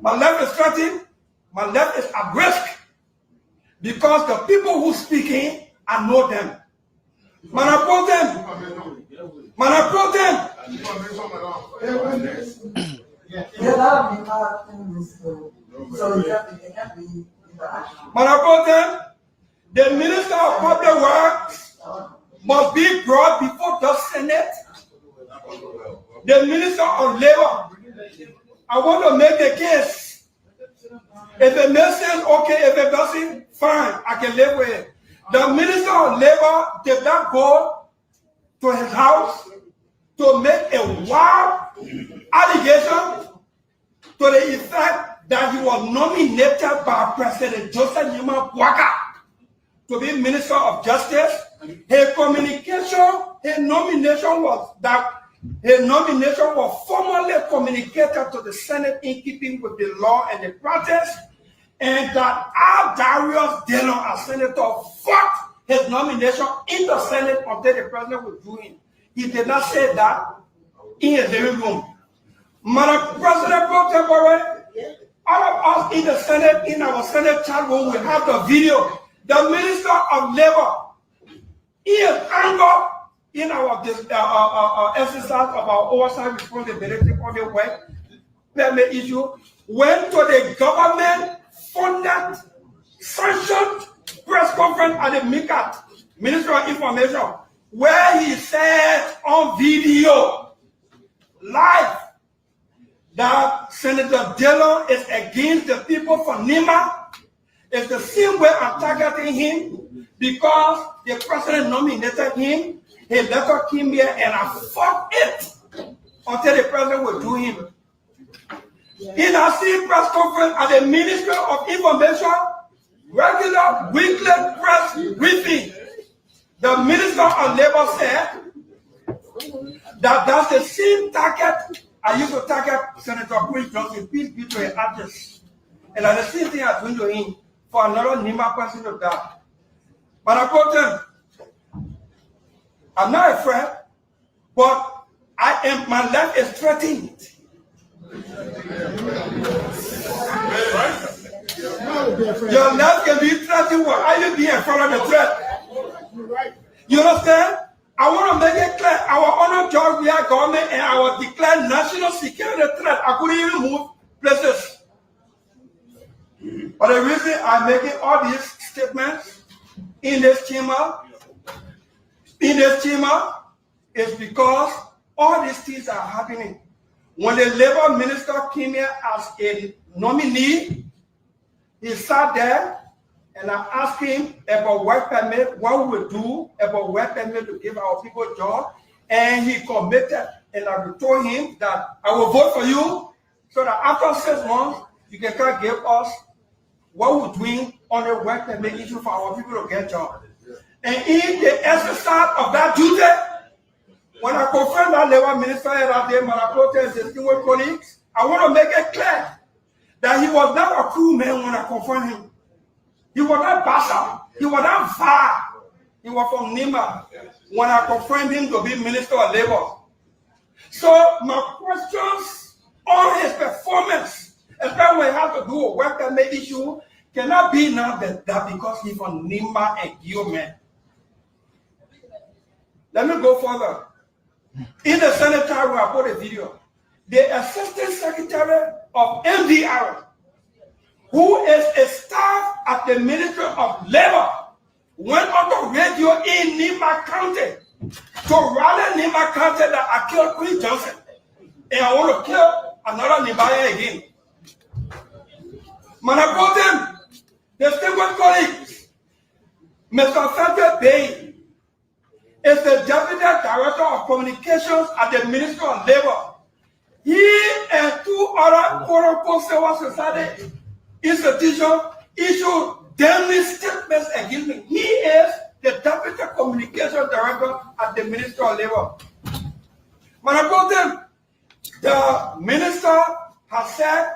My left is threatened, my left is at risk because the people who speaking, I know them. Manapotem. Manapotem, the Minister of Public Works must be brought before the Senate. The Minister of Labor, I want to make a case. If it makes sense, okay. If it doesn't, fine, I can live with it. The Minister of Labor did not go to his house to make a wild allegation to the effect that he was nominated by President Joseph Nima Boaka to be Minister of Justice. His nomination was formally communicated to the Senate in keeping with the law and the practice, and that our Darius Dillon, as senator, fought his nomination in the Senate until the president withdrew him. He did not say that in his living room. Madam President Pro Tempore, all of us in the Senate, in our Senate chat room, we have the video. The Minister of Labor, he is angered in our exercise of our oversight responsibility on the work permit issue, went to the government-funded, sanctioned press conference at the MICAT, Ministry of Information, where he said on video, live, that Senator Dillon is against the people for NIMA. It's the same way I'm targeting him because the president nominated him. His letter came here and I fought it until the president would do him. In our same press conference at the Ministry of Information, regular weekly press briefing, the Minister of Labor said that that's the same target I used to target Senator Chris Johnson, peace be to his address. And that's the same thing I'm doing to him for another NIMA person of that. But I told them, I'm not afraid, but my life is threatened. Your life can be threatened. Why are you being afraid of the threat? You understand? I want to make it clear. Our honor Georgia government and our declared national security threat. I couldn't even move places. But the reason I'm making all these statements in this chamber is because all these things are happening. When the labor minister came here as a nominee, he sat there and I asked him about work permit, what we would do about work permit to give our people a job. And he committed, and I told him that I will vote for you so that after 6 months, you can come give us what we're doing on the work permit issue for our people to get jobs. And in the exercise of that duty, when I confirmed that labor minister that day, my protest distinguished colleagues, I want to make it clear that he was not a cool man when I confirmed him. He was not Basa. He was not far. He was from Nima when I confirmed him to be Minister of Labor. So my questions on his performance, especially when it has to do a work permit issue cannot be now that because he's from Nimba and Gilman. Let me go further. In the Senate where I put a video, the Assistant Secretary of MDR, who is a staff at the Ministry of Labor, went on the radio in Nimba County to rally Nimba County that I killed Queen Johnson. And I want to kill another Nimbaya again. Man, I brought them, distinguished colleagues, Mr. Frederick Bay is the Deputy Director of Communications at the Ministry of Labor. He and two other quote-unquote civil society institutions issued damning statements against me. He is the Deputy Communications Director at the Ministry of Labor. When I brought them, the minister has said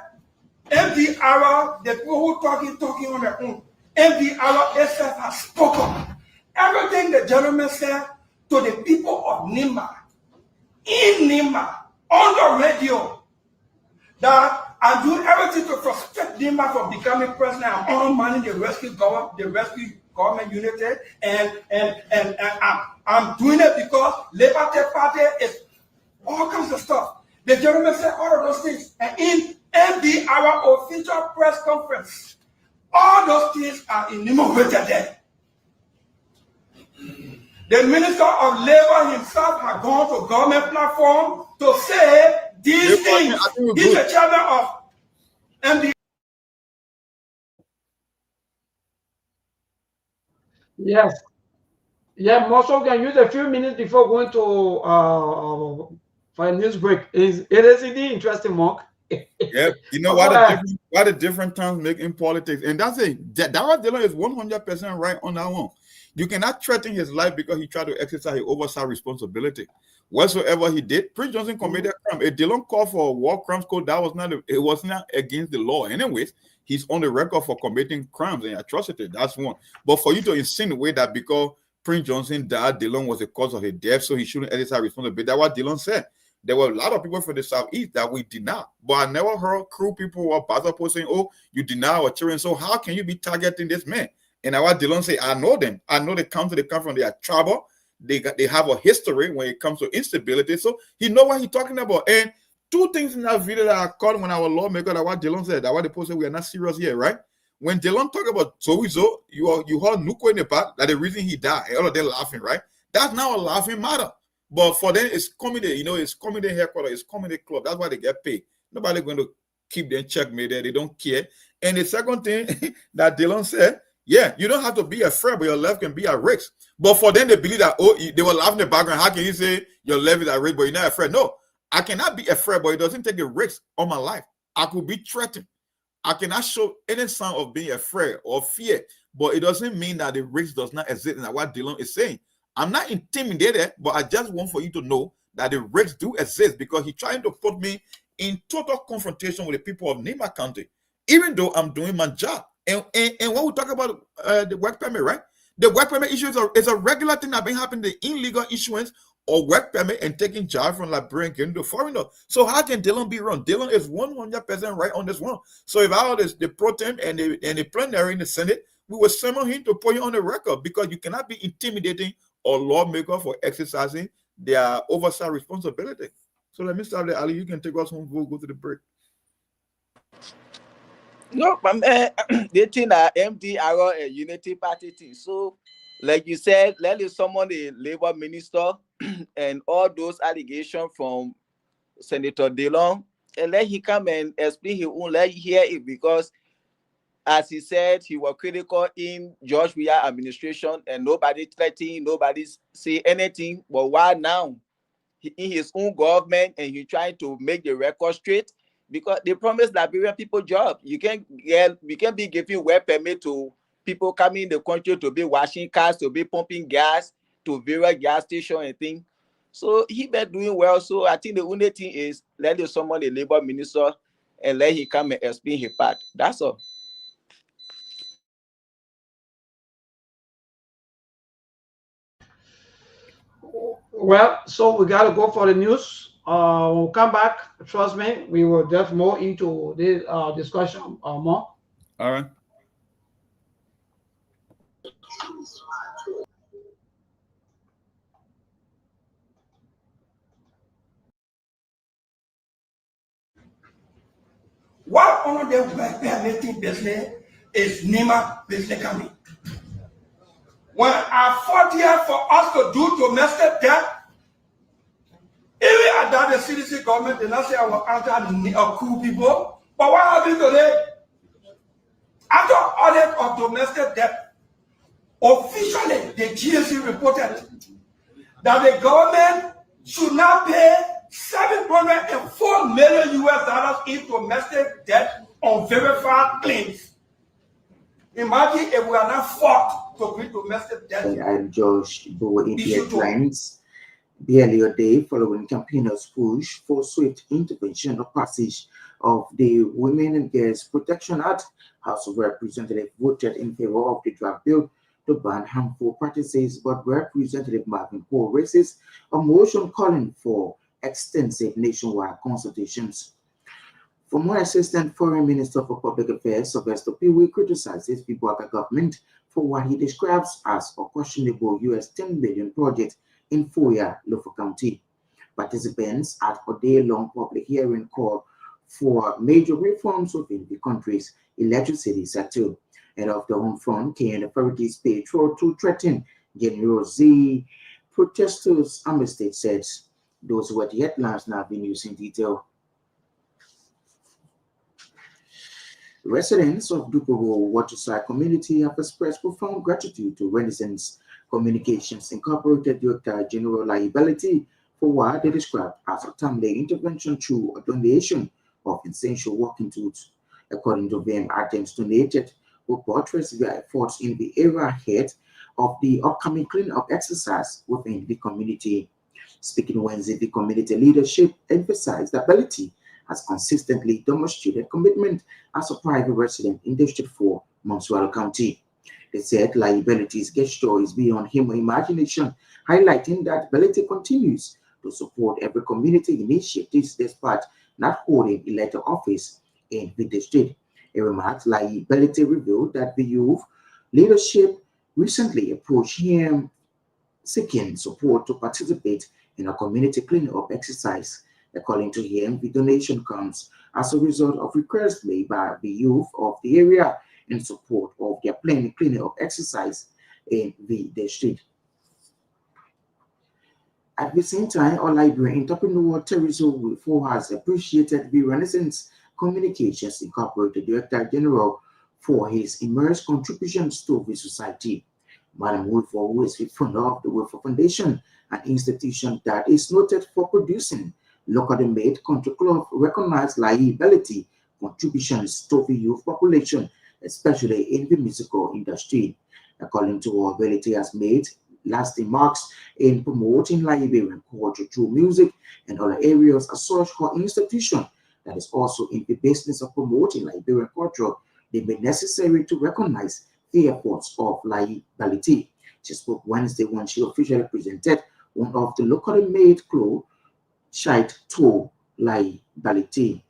MDR, the people who talking on their own, MDR itself has spoken. Everything the gentleman said to the people of Nimba, in Nimba, on the radio, that I do everything to frustrate Nimba from becoming president. I'm all money the rescue government unity, and I'm doing it because Labour Party is all kinds of stuff. The gentleman said all of those things, and in MDR official press conference, all those things are enumerated there. The Minister of Labor himself had gone to government platform to say these things. He's the chairman of MDR. Yes. Yeah, Marshall can use a few minutes before going to for a news break. It is indeed interesting, Mark. Yeah, you know why the different times make in politics, and that's it. Darrell Dillon is 100% right on that one. You cannot threaten his life because he tried to exercise his oversight responsibility. Whatsoever he did, Prince Johnson committed a crime. If Dillon called for a war crimes code, that was not it was not against the law. Anyways, he's on the record for committing crimes and atrocities. That's one. But for you to insinuate that because Prince Johnson died, Dillon was the cause of his death, so he shouldn't exercise responsibility. That's what Dillon said. There were a lot of people from the Southeast that we did not. But I never heard crew people or pastor saying, oh, you deny our children. So how can you be targeting this man? And I what Dillon say, I know them. I know they come from, they are tribal. They have a history when it comes to instability. So he know what he's talking about. And two things in that video that I caught when I was lawmaker, that what Dillon said, that what the post said, we are not serious here, right? When Dillon talk about sowieso, you heard Nuko in the part, that the reason he died, all of them laughing, right? That's now a laughing matter. But for them, it's comedy, it's comedy headquarters, it's comedy club. That's why they get paid. Nobody going to keep them checkmate there. They don't care. And the second thing that Dillon said, yeah, you don't have to be afraid, but your life can be at risk. But for them, they believe that, they were laughing in the background. How can you say your life is at risk, but you're not afraid? No, I cannot be afraid, but it doesn't take a risk on my life. I could be threatened. I cannot show any sign of being afraid or fear, but it doesn't mean that the risk does not exist. And what Dillon is saying, I'm not intimidated, but I just want for you to know that the risks do exist because he's trying to put me in total confrontation with the people of Nimba County, even though I'm doing my job. And when we talk about the work permit, right? The work permit issue is a regular thing that been happening, the illegal issuance of work permit and taking jobs from Liberian getting to foreigner. So how can Dillon be wrong? Dillon is 100% right on this one. So if I was the protem and the plenary in the Senate, we will summon him to put you on the record because you cannot be intimidating or lawmaker for exercising their oversight responsibility. So let me start there, Ali. You can take us home. We'll go to the break. No, but they think that MDR a unity party thing. So, like you said, let us summon the labor minister and all those allegations from Senator Dillon, and let he come and explain his own. Let you hear it because, as he said, he was critical in George Weah administration, and nobody threatening, nobody say anything. But why now? In his own government, and he trying to make the record straight. Because they promised Liberian people job. We can be giving work permit to people coming in the country to be washing cars, to be pumping gas, to various gas station and things. So he been doing well. So I think the only thing is let the someone the labor minister and let him come and explain his part. That's all. Well, so we got to go for the news. We'll come back. Trust me, we will delve more into this discussion more. All right. What one of the permitting business is Nima business coming. When I fought here for us to do domestic debt, even at that the CDC government did not say I will answer cool people. But what happened today? After audit of domestic debt, officially the GSC reported that the government should not pay $704 million in domestic debt on verified claims. Imagine if we are not fought to create domestic debt. I'm Josh Bowe in the headlines. Barely a day following campaigners' push for swift intervention or passage of the Women and Girls Protection Act, House of Representatives voted in favor of the draft bill to ban harmful practices, but Representative Marvin Cole raises a motion calling for extensive nationwide consultations. Former Assistant Foreign Minister for Public Affairs, Sylvester Pewe, criticizes the Bwaka government for what he describes as a questionable US $10 billion project in Foya, Lofa County. Participants at a day-long public hearing called for major reforms within the country's electricity sector. And of the home front, Kenyan authorities paid to threaten General Z. Protesters, Amber State says. Those were the headlines. Now being used in detail. Residents of Dukovo Waterside community have expressed profound gratitude to Renaissance Communications Incorporated Director General liability for what they described as a timely intervention through a donation of essential working tools. According to them, items donated will buttress their efforts in the area ahead of the upcoming cleanup exercise within the community. Speaking Wednesday, the community leadership emphasized the ability has consistently demonstrated commitment as a private resident in District 4, Montreal County. They said liability's gesture is beyond human imagination, highlighting that ability continues to support every community initiatives despite not holding elected office in the district. A remark liability revealed that the youth leadership recently approached him seeking support to participate in a community cleanup exercise. According to him, the donation comes as a result of requests made by the youth of the area in support of their planned cleanup exercise in the district. At the same time, our library entrepreneur Teresa Wilfo has appreciated the Renaissance Communications Incorporated Director General for his immense contributions to the society. Madam Wilfo, who is the founder of the Wilfo Foundation, an institution that is noted for producing locally made country club, recognized liability contributions to the youth population, especially in the musical industry. According to our ability has made lasting marks in promoting Liberian culture through music and other areas as such her institution that is also in the business of promoting Liberian culture, they made necessary to recognize the efforts of liability. She spoke Wednesday when she officially presented one of the locally made clothes shite to liability.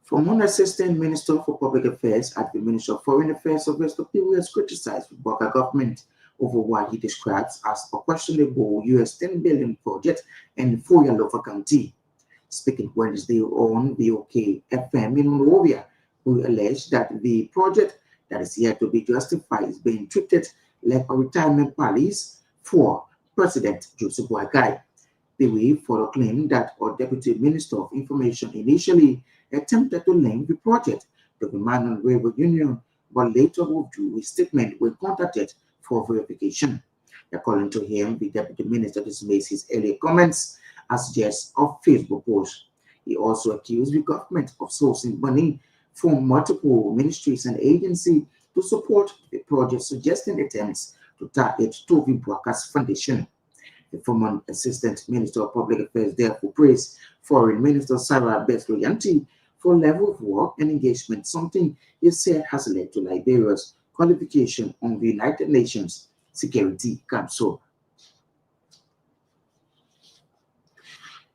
From one Assistant Minister for Public Affairs at the Ministry of Foreign Affairs, Sylvester Pewe has criticized the Bwaka government over what he describes as a questionable US $10 billion project in Foya, Lofa County. Speaking Wednesday on BOK FM in Monrovia, who alleged that the project that is yet to be justified is being treated like a retirement palace for President Joseph Boakai. Pewe further claimed that our Deputy Minister of Information initially attempted to link the project to the Man and Railway Union, but later withdrew his statement when contacted for verification. According to him, the Deputy Minister dismissed his earlier comments as just a Facebook post. He also accused the government of sourcing money from multiple ministries and agencies to support the project, suggesting attempts to tie it to the Bwaka's Foundation. The former Assistant Minister of Public Affairs therefore praised Foreign Minister Sarah Beth-Loyanti for level of work and engagement, something he said has led to Liberia's qualification on the United Nations Security Council.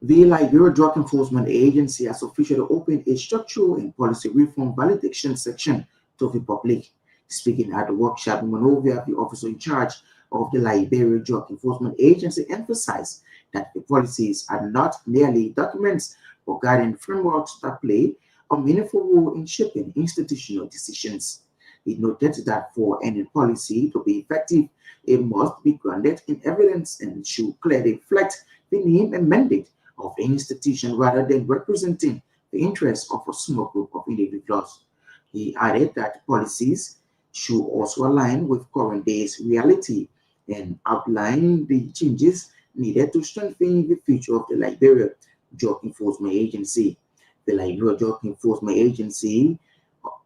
The Liberia Drug Enforcement Agency has officially opened a structural and policy reform validation section to the public. Speaking at the workshop in Monrovia, the officer in charge of the Liberia Drug Enforcement Agency emphasized that the policies are not merely documents but guiding frameworks that play a meaningful role in shaping institutional decisions. He noted that for any policy to be effective, it must be grounded in evidence and should clearly reflect the name and mandate of the institution rather than representing the interests of a small group of individuals. He added that policies should also align with current day's reality and outline the changes needed to strengthen the future of the Liberia Drug Enforcement Agency. The Liberia Drug Enforcement Agency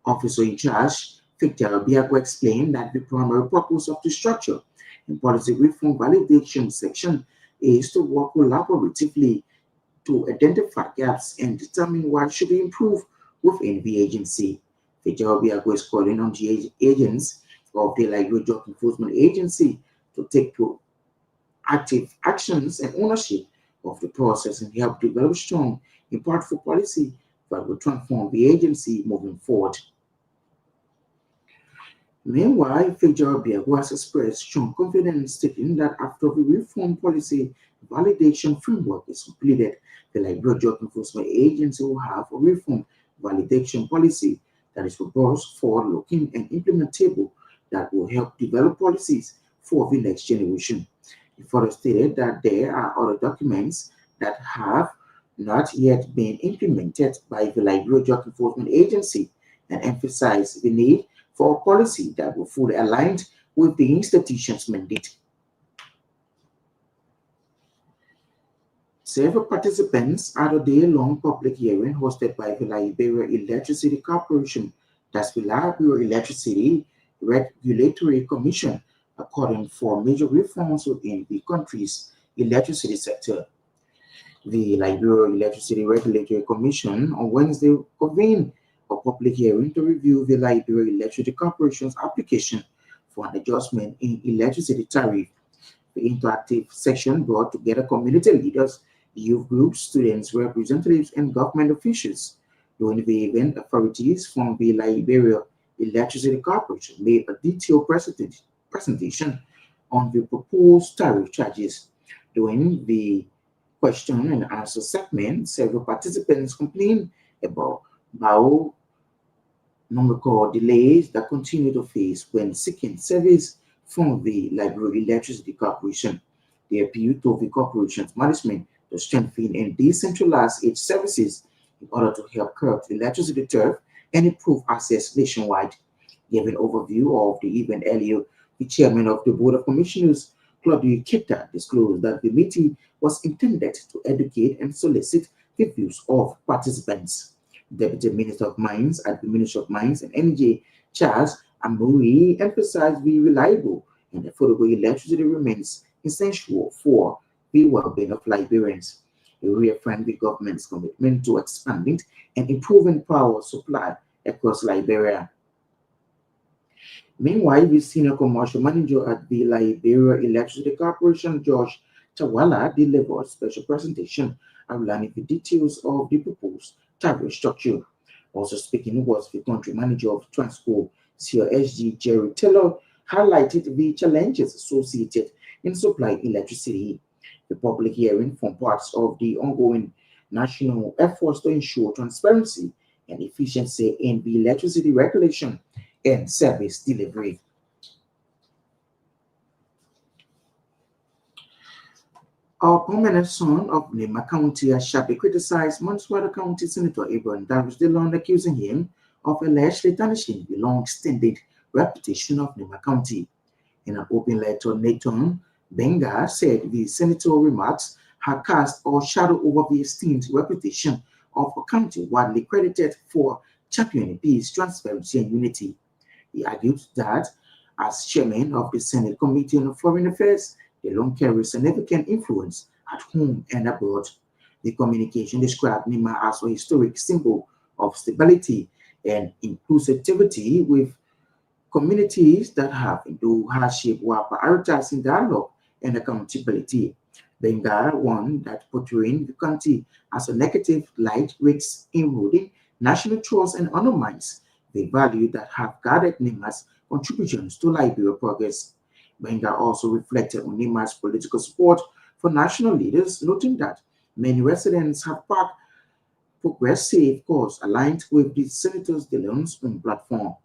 officer in charge, Victor Biago, explained that the primary purpose of the structure and policy reform validation section is to work collaboratively to identify gaps and determine what should be improved within the agency. Victor Biago is calling on the agents of the Liberia Drug Enforcement Agency to take active actions and ownership of the process and help develop strong, impactful policy that will transform the agency moving forward. Meanwhile, Fitzgerald Biago has expressed strong confidence, stating that after the reform policy validation framework is completed, the Liberia Drug Enforcement Agency will have a reform validation policy that is robust, forward-looking, and implementable that will help develop policies for the next generation. He further stated that there are other documents that have not yet been implemented by the Liberia Drug Enforcement Agency and emphasized the need for a policy that will fully align with the institution's mandate. Several participants at a day-long public hearing hosted by the Liberia Electricity Corporation, that's the Liberia Electricity Regulatory Commission, according for major reforms within the country's electricity sector. The Liberia Electricity Regulatory Commission on Wednesday convened a public hearing to review the Liberia Electricity Corporation's application for an adjustment in electricity tariff. The interactive section brought together community leaders, youth groups, students, representatives, and government officials. During the event, authorities from the Liberia Electricity Corporation made a detailed presentation on the proposed tariff charges. During the question and answer segment, several participants complained about numerical delays that continue to face when seeking service from the Liberia Electricity Corporation. They appealed to the corporation's management to strengthen and decentralize its services in order to help curb electricity tariff and improve access nationwide. Giving an overview of the event earlier, the chairman of the Board of Commissioners, Claudia Kita, disclosed that the meeting was intended to educate and solicit the views of participants. Deputy Minister of Mines at the Ministry of Mines and Energy, Charles Amuri, emphasized the reliable and affordable electricity remains essential for the well-being of Liberians. He reaffirmed the government's commitment to expanding and improving power supply across Liberia. Meanwhile, the senior commercial manager at the Liberia Electricity Corporation, George Tawala, delivered a special presentation outlining the details of the proposed tariff structure. Also speaking was the country manager of Transco, CRSG, Jerry Taylor, highlighted the challenges associated in supplying electricity. The public hearing formed parts of the ongoing national efforts to ensure transparency and efficiency in the electricity regulation and service delivery. Our prominent son of Nema County has sharply criticized Montserrat County Senator Abraham Darius Dillon, accusing him of allegedly tarnishing the long-standing reputation of Nema County. In an open letter, Nathan Benga said the senator's remarks had cast a shadow over the esteemed reputation of a county widely credited for championing peace, transparency, and unity. He argued that as chairman of the Senate Committee on Foreign Affairs, Dillon carries significant influence at home and abroad. The communication described Nema as a historic symbol of stability and inclusivity with communities that have endured hardship while prioritizing dialogue and accountability. Benga one that portraying the country as a negative light risks eroding national trust and undermines the value that have guided Nima's contributions to Liberia progress. Benga also reflected on Nima's political support for national leaders, noting that many residents have backed progressive cause aligned with the Senator Dillon's own platform.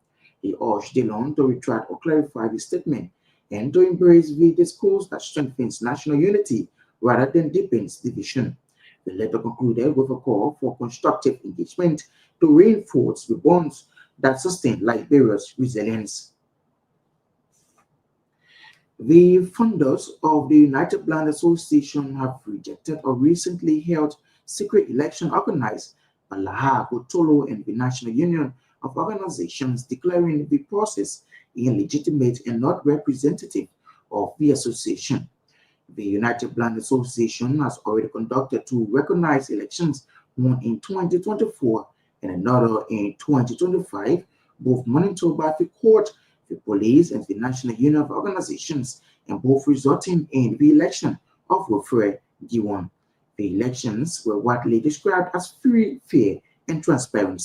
He urged Dillon to retract or clarify the statement and to embrace the discourse that strengthens national unity rather than deepens division. The letter concluded with a call for constructive engagement to reinforce the bonds that sustain Liberia's resilience. The funders of the United Blind Association have rejected a recently held secret election organized by Laha Tolo and the National Union of Organizations, declaring the process illegitimate and not representative of the association. The United Blind Association has already conducted two recognized elections, one in 2024 and another in 2025, both monitored by the court, the police, and the National Union of Organizations, and both resulting in the election of Wilfred Giwan. The elections were widely described as free, fair, and transparent.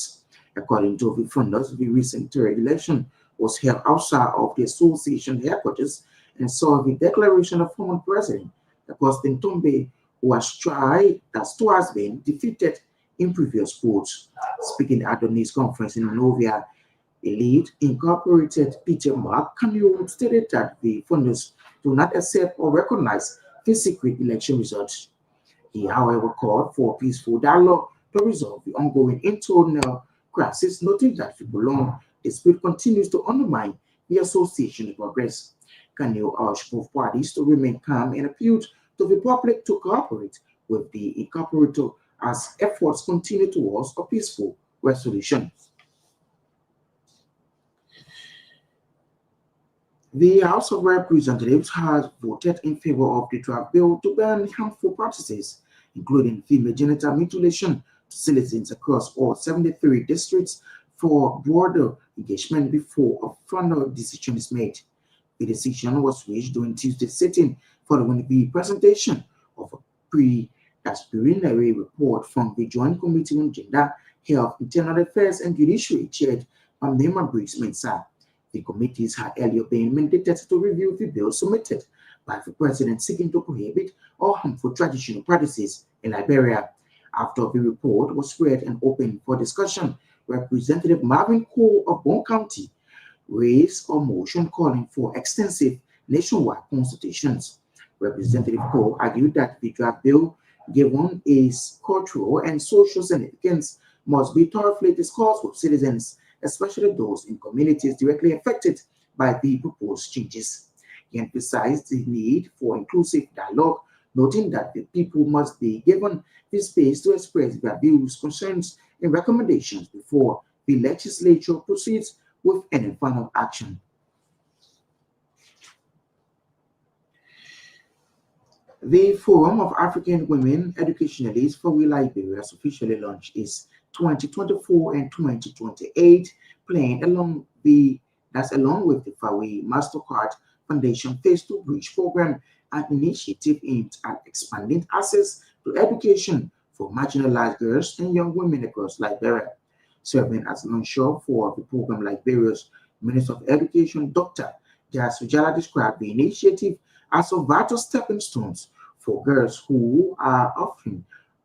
According to the funders, the recent third election was held outside of the association headquarters and saw the declaration of former President Augustin Tombe, who has twice been defeated in previous polls. Speaking at the news conference in Monrovia, Elite Incorporated Peter Mark Canyon stated that the funders do not accept or recognize the secret election results. He, however, called for peaceful dialogue to resolve the ongoing internal crisis, noting that the Bolon dispute continues to undermine the association's progress. Canyon urged both parties to remain calm and appealed to the public to cooperate with the incorporator as efforts continue towards a peaceful resolution. The House of Representatives has voted in favor of the draft bill to ban harmful practices, including female genital mutilation, to citizens across all 73 districts for broader engagement before a final decision is made. The decision was reached during Tuesday's sitting following the presentation of a preliminary report from the Joint Committee on Gender, Health, Internal Affairs, and Judiciary, chaired by Nema Briggs Mensah. The committees had earlier been mandated to review the bill submitted by the president seeking to prohibit all harmful traditional practices in Liberia. After the report was read and open for discussion, Representative Marvin Cole of Bone County raised a motion calling for extensive nationwide consultations. Representative Cole argued that the draft bill, given its cultural and social significance, must be thoroughly discussed with citizens, especially those in communities directly affected by the proposed changes. He emphasized the need for inclusive dialogue, noting that the people must be given the space to express their views, concerns, and recommendations before the legislature proceeds with any final action. The Forum of African Women Educationalists for Liberia has officially launched its 2024 and 2028 plan along with the Fawe MasterCard Foundation Phase 2 Bridge Program, an initiative aimed at expanding access to education for marginalized girls and young women across Liberia. Serving as launcher for the program, Liberia's Minister of Education, Dr. Jas Ujala, described the initiative as a vital stepping stones for girls who are often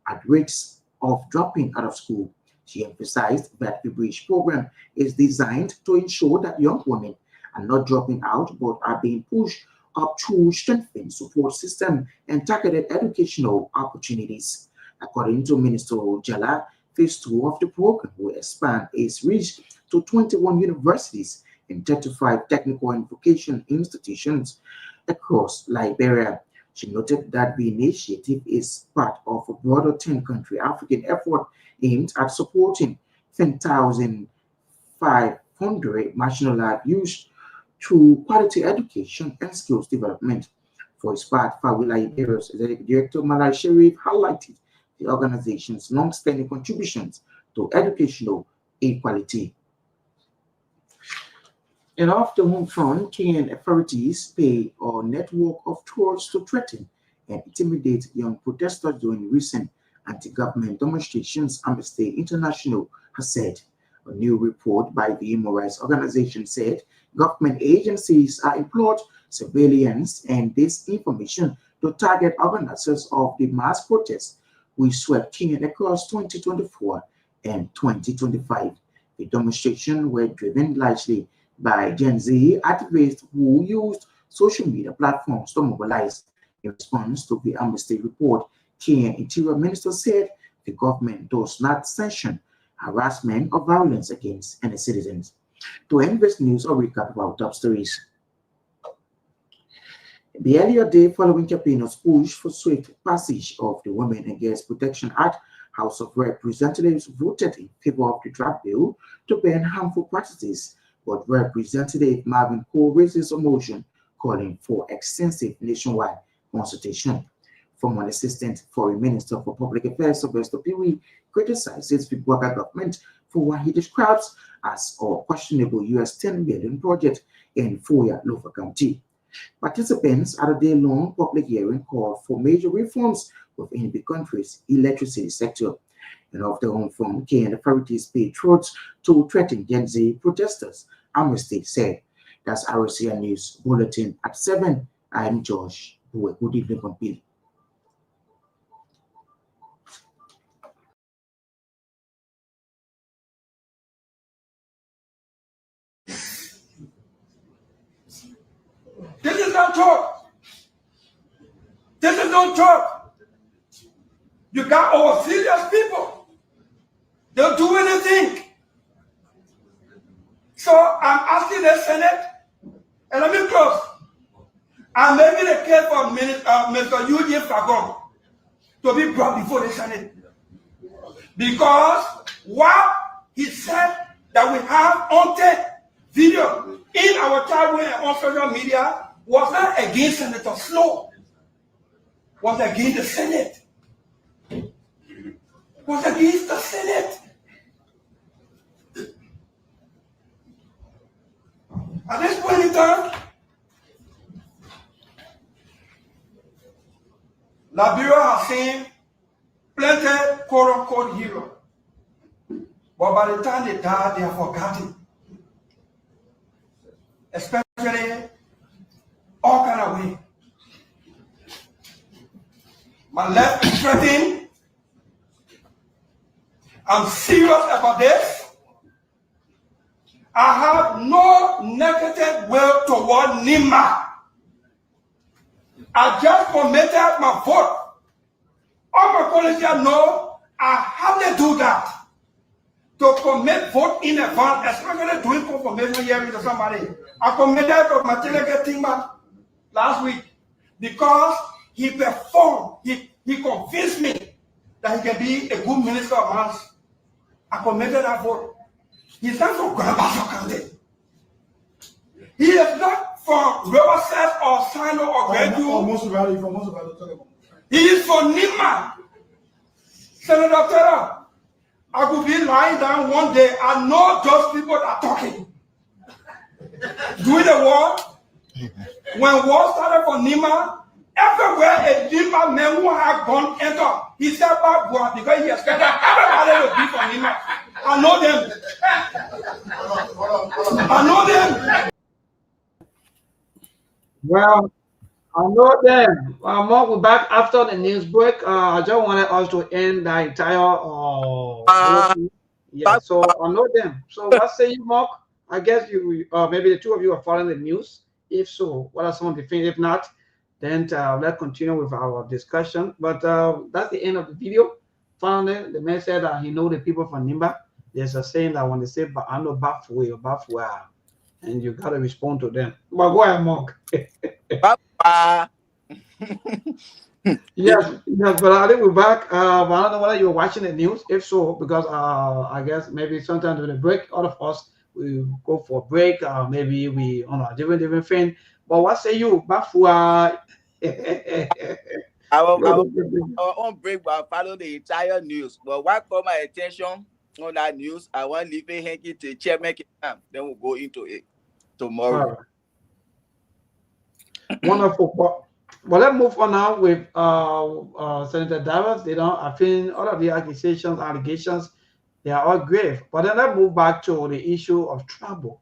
at risk of dropping out of school. She emphasized that the Bridge program is designed to ensure that young women are not dropping out but are being pushed up through strengthened support system and targeted educational opportunities. According to Minister Ujala, Phase 2 of the program will expand its reach to 21 universities and 35 technical and vocational institutions across Liberia. She noted that the initiative is part of a broader 10-country African effort aimed at supporting 10,500 marginalized youth through quality education and skills development. For its part, Fawe Liberia's Executive Director Malai Sharif highlighted the organization's long-standing contributions to educational equality. And off the home front, Kenyan authorities pay a network of tours to threaten and intimidate young protesters during recent anti-government demonstrations, Amnesty International has said. A new report by the human rights organization said government agencies are employed surveillance and disinformation to target organizers of the mass protests which swept Kenya across 2024 and 2025. The demonstrations were driven largely by Gen Z activists who used social media platforms to mobilize. In response to the Amnesty report, Kenya Interior Minister said the government does not sanction harassment or violence against any citizens. To end this news, a recap of our top stories. The earlier day following Capino's push for swift passage of the Women Against Protection Act, House of Representatives voted in favor of the draft bill to ban harmful practices, but Representative Marvin Cole raises a motion calling for extensive nationwide consultation. Former Assistant Foreign Minister for Public Affairs, Sylvester Piwi, criticizes the Bwaka government for what he describes as a questionable US $10 billion project in Foya, Lofa County. Participants at a day-long public hearing called for major reforms within the country's electricity sector. And of their own from Kenyan authorities paid threats to threaten Gen Z protesters, Amnesty said. That's RCN News Bulletin at 7. I'm Josh. Good evening from Bill. This is not talk. This is not talk. You got all serious people. They'll do anything. So I'm asking the Senate, and let me close. I'm making a case for Mr. Eugene Fagon to be brought before the Senate. Because what he said that we have on tape, video, in our chat room and on social media was not against Senator Snow, was against the Senate. Was against the Senate. At this point in time, Liberia has seen plenty quote-unquote heroes. But by the time they die, they are forgotten. Especially all kind of way. My left is threatened. I'm serious about this. I have no negative will toward Nima. I just committed my vote. All my colleagues know I have to do that. To commit vote in advance, especially doing confirmation hearing to somebody. I committed to Matileke Tingma last week because he performed, he convinced me that he can be a good minister of mines. I committed that vote. He's not from Grand County. He is not from Riverside or Sino or Gredu. He is from Nima. Senator Terra, I could be lying down one day. I know those people that are talking. During the war, when war started for Nima, everywhere a Nima man who had gone enter, he said about because he expected everybody to be from Nima. I know them. I know them. Well, I know them. Mark, we're back after the news break. I just wanted us to end the entire. Yeah, so I know them. So what say you, Mark? I guess you, maybe the two of you are following the news. If so, what are some of the things? If not, then let's continue with our discussion. But that's the end of the video. Finally, the man said that he know the people from Nimba. There's a saying that when they say "I know Bafwe" or Bafwa, and you gotta respond to them. But go ahead, Mark. yes, but I think we're back. But I don't know whether you're watching the news. If so, because I guess maybe sometimes during the break, all of us we go for a break. Maybe we on a different thing. But what say you, Bafwa? I won't break, but I follow the entire news. But what caught my attention on that news, I want to leave a hanky to Chairman Kim. Then we'll go into it tomorrow. Wonderful. But let's move on now with Senator Davis. I think all of the allegations, they are all grave. But then let's move back to the issue of trouble.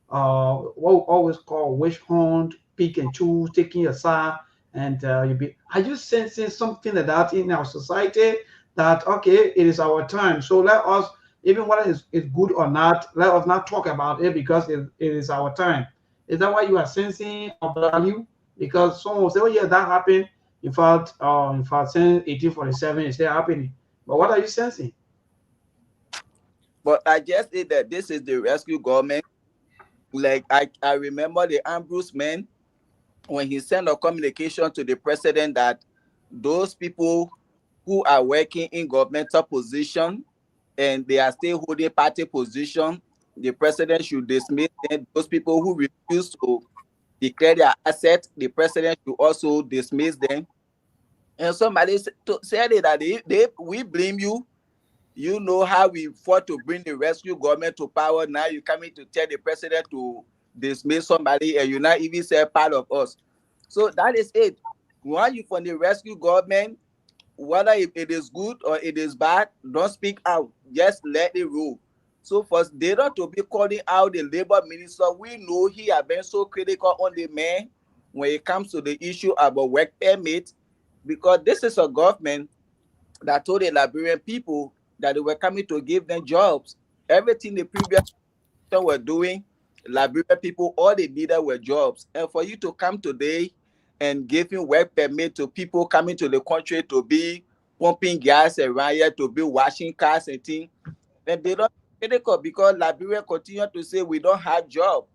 What we always call witch hunt, pick and choose, taking your side, and are you sensing something like that in our society? That okay, it is our time, so let us, even whether it's good or not, let us not talk about it because it is our time. Is that what you are sensing or value? Because someone will say, "Oh yeah, that happened." In fact, since 1847, it's still happening. But what are you sensing? But I just say that this is the rescue government. Like I remember the Ambrose man when he sent a communication to the president that those people who are working in governmental position and they are still holding party position, the president should dismiss them. Those people who refuse to declare their assets, the president should also dismiss them. And somebody said it that we blame you. You know how we fought to bring the rescue government to power. Now you're coming to tell the president to dismiss somebody and you're not even say part of us. So that is it. When you from the rescue government, whether it is good or it is bad, don't speak out. Just let it roll. So for Data to be calling out the labor minister, we know he has been so critical on the man when it comes to the issue about work permit, because this is a government that told the Liberian people that they were coming to give them jobs. Everything the previous were doing, Liberian people, all they needed were jobs. And for you to come today and giving work permit to people coming to the country to be pumping gas around here, to be washing cars and things, then they don't critical because Liberia continue to say we don't have jobs.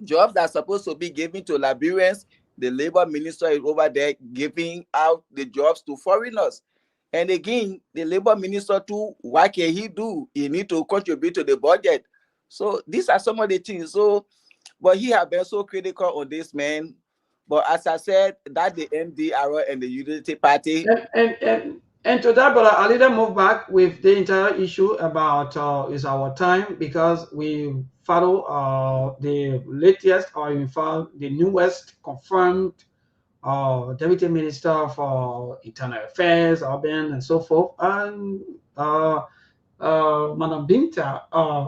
Jobs that are supposed to be given to Liberians, the labor minister is over there giving out the jobs to foreigners. And again, the labor minister too, what can he do? He need to contribute to the budget. So these are some of the things. So, but he has been so critical on this man. But as I said, that the MDR and the Unity Party. And to that, but I'll either move back with the entire issue about is our time, because we follow the latest, or in fact the newest confirmed Deputy Minister for Internal Affairs, Urban and so forth, and Madam Binta,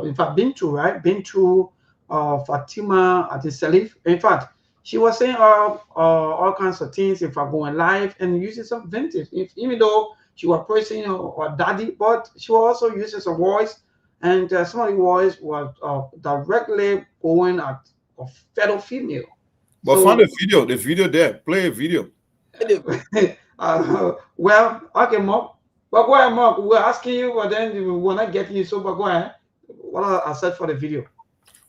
in fact Bintu, right? Bintu Fatima Atisalif. In fact, she was saying all kinds of things, if I going live and using some vintage, even though she was praising her daddy, but she was also using some voice, and some of the voice was directly going at a fellow female. But So, find the video there. Play a video. well, okay, Mark. But go ahead, Mark. We're asking you, but then we're not getting you. So, but go ahead. What I said for the video.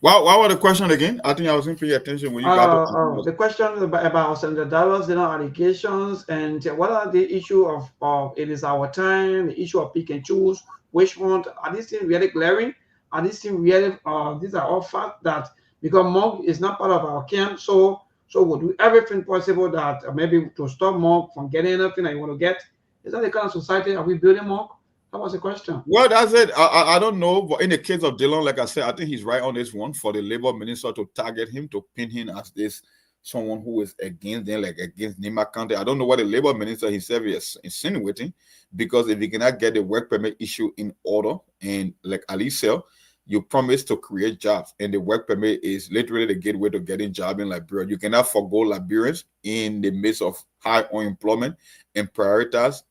What was the question again? I think I wasn't paying attention when you got the question about Senator Dallas, allegations, and what are the issue of it is our time, the issue of pick and choose, which one are these things really glaring? Are these things really? These are all facts that because Monk is not part of our camp, so we'll do everything possible that maybe to stop Monk from getting anything that you want to get. Is that the kind of society are we building, Monk? That was the question. Well, that's it. I don't know, but in the case of Dillon, like I said, I think he's right on this one for the labor minister to target him, to pin him as this someone who is against them, like against Nima County. I don't know what the labor minister himself is insinuating, because if he cannot get the work permit issue in order, and like Ali said, you promise to create jobs, and the work permit is literally the gateway to getting jobs in Liberia. You cannot forgo Liberians in the midst of high unemployment and prioritize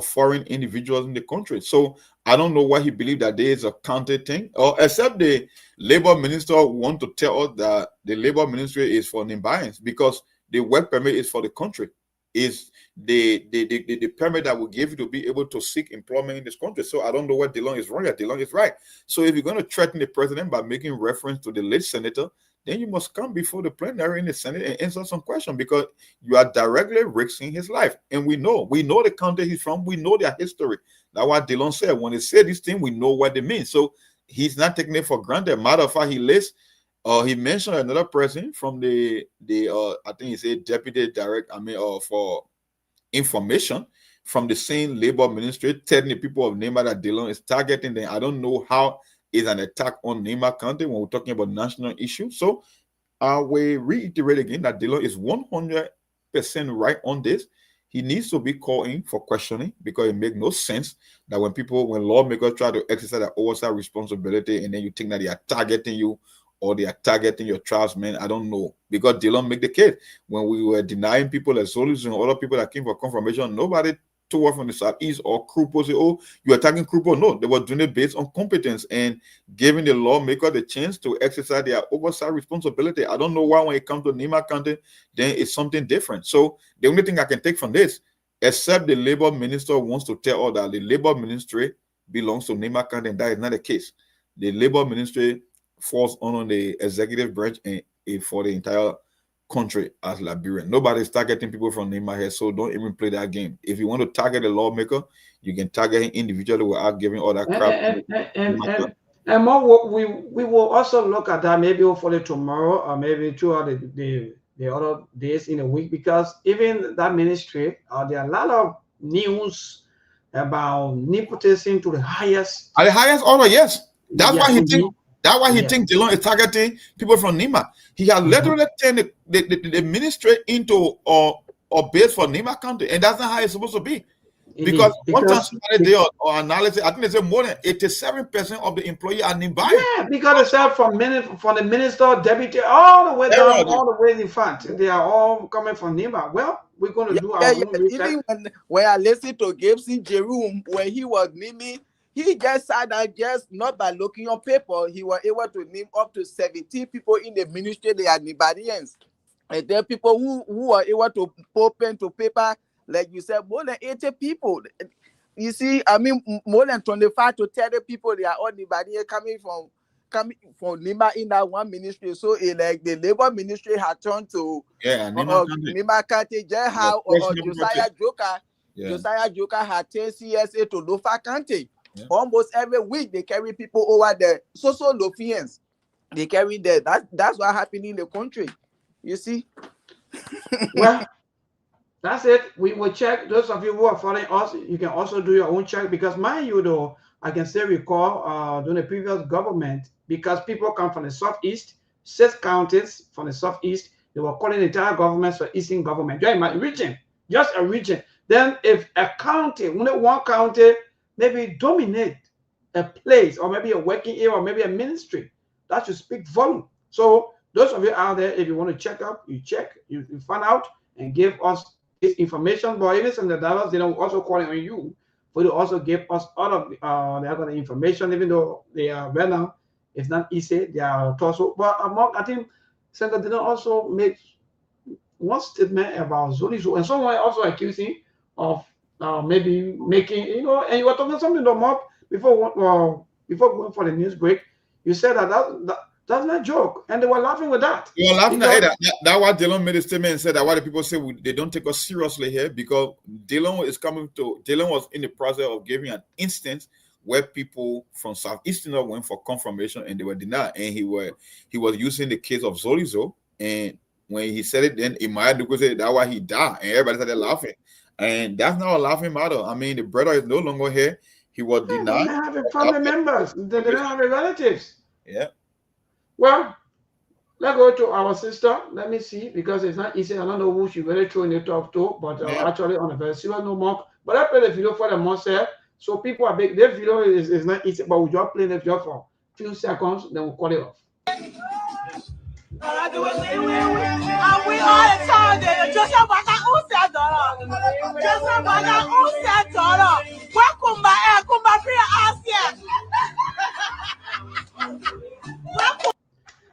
foreign individuals in the country. So I don't know why he believed that there is a counter thing, or except the labor minister want to tell us that the labor ministry is for Nimbayans, because the work permit is for the country. Is the permit that will give you to be able to seek employment in this country. So I don't know what Dillon is wrong at. Dillon is right. So if you're going to threaten the president by making reference to the late senator, then you must come before the plenary in the Senate and answer some question, because you are directly risking his life. And we know the country he's from, we know their history. That's what Dillon said. When they say this thing, we know what they mean. So he's not taking it for granted. Matter of fact, he mentioned another person from the I think he said deputy director, for information from the same labor ministry, telling the people of Nema that Dillon is targeting them. I don't know how is an attack on Nema County when we're talking about national issues. So I will reiterate again that Dillon is 100% 100% right on this, he needs to be called in for questioning, because it makes no sense that when lawmakers try to exercise that oversight responsibility, and then you think that they are targeting you or they are targeting your tribesmen. I don't know, because Dillon make the case when we were denying people like Solis and other people that came for confirmation, nobody told us from the Southeast or Krupo say, oh, you're attacking Krupo. No, they were doing it based on competence and giving the lawmaker the chance to exercise their oversight responsibility. I don't know why when it comes to Nima County, then it's something different. So the only thing I can take from this, except the labor minister wants to tell all that the labor ministry belongs to Nima County, and that is not the case. The labor ministry falls on the executive branch and for the entire country as Liberian. Nobody's targeting people from Nima here, so don't even play that game. If you want to target a lawmaker, you can target him individually without giving all that crap. And more, we will also look at that maybe hopefully tomorrow or maybe throughout the other days in a week, because even that ministry, there are a lot of news about nepotism to the highest. At the highest order, yes. That's why he think. That's why he thinks Dillon is targeting people from Nima. He has literally turned the ministry into a base for Nima County, and that's not how it's supposed to be. Because one time somebody did or analysis, I think they said more than 87% of the employees are Nimbai. Yeah, because they said from the minister, deputy, all the way down, all the way in front, they are all coming from Nima. Well, we're going to do our own research. Even when I listened to Gibson Jerome, when he was naming, he just said that just not by looking on paper, he was able to name up to 17 people in the ministry. They are Nibarians. And there are people who were able to put pen to paper, like you said, more than 80 people. You see, I mean, more than 25 to 30 people, they are all Nibarians coming from Nima in that one ministry. So like the labor ministry had turned to Nima County, just how Josiah Joker. Yeah. Josiah Joker had 10 CSA to Lofa County. Yeah. Almost every week they carry people over there. So Lofians, they carry there. That's what happened in the country. You see? Well, that's it. We will check. Those of you who are following us, you can also do your own check, because mind you though, I can still recall during the previous government, because people come from the southeast, 6 counties from the southeast, they were calling the entire government for eastern government. Just a region. Then if a county, only one county, maybe dominate a place or maybe a working area or maybe a ministry, that should speak volume. So those of you out there, if you want to check up, you check, you find out and give us this information. But even some of the drivers, they don't also calling on you, but they also give us all of the other information, even though they are right now, it's not easy. They are also, but I think Senator didn't also make one statement about Zolizo, and someone also accused him of maybe making, and you were talking something to Mob before going for the news break. You said that's not a joke, and they were laughing with that. You were laughing at that. That's why Dillon made a statement and said that why the people say they don't take us seriously here, because Dillon was in the process of giving an instance where people from Southeastern went for confirmation and they were denied, and he was using the case of Zolizo, and when he said it, then Imaya Duko said that's why he died, and everybody started laughing. And that's not a laughing matter. I mean, the brother is no longer here. He was denied. They don't have family members. They don't have relatives. Yeah. Well, let's go to our sister. Let me see, because it's not easy. I don't know who she really threw in the top to, but actually on a very serious no more. But I play the video for the monster. So people are big. This video is not easy, but we'll just play the video for a few seconds, then we'll call it off. And we all told you, Joseph Baka who said Joseph Baka who said welcome back, come back here,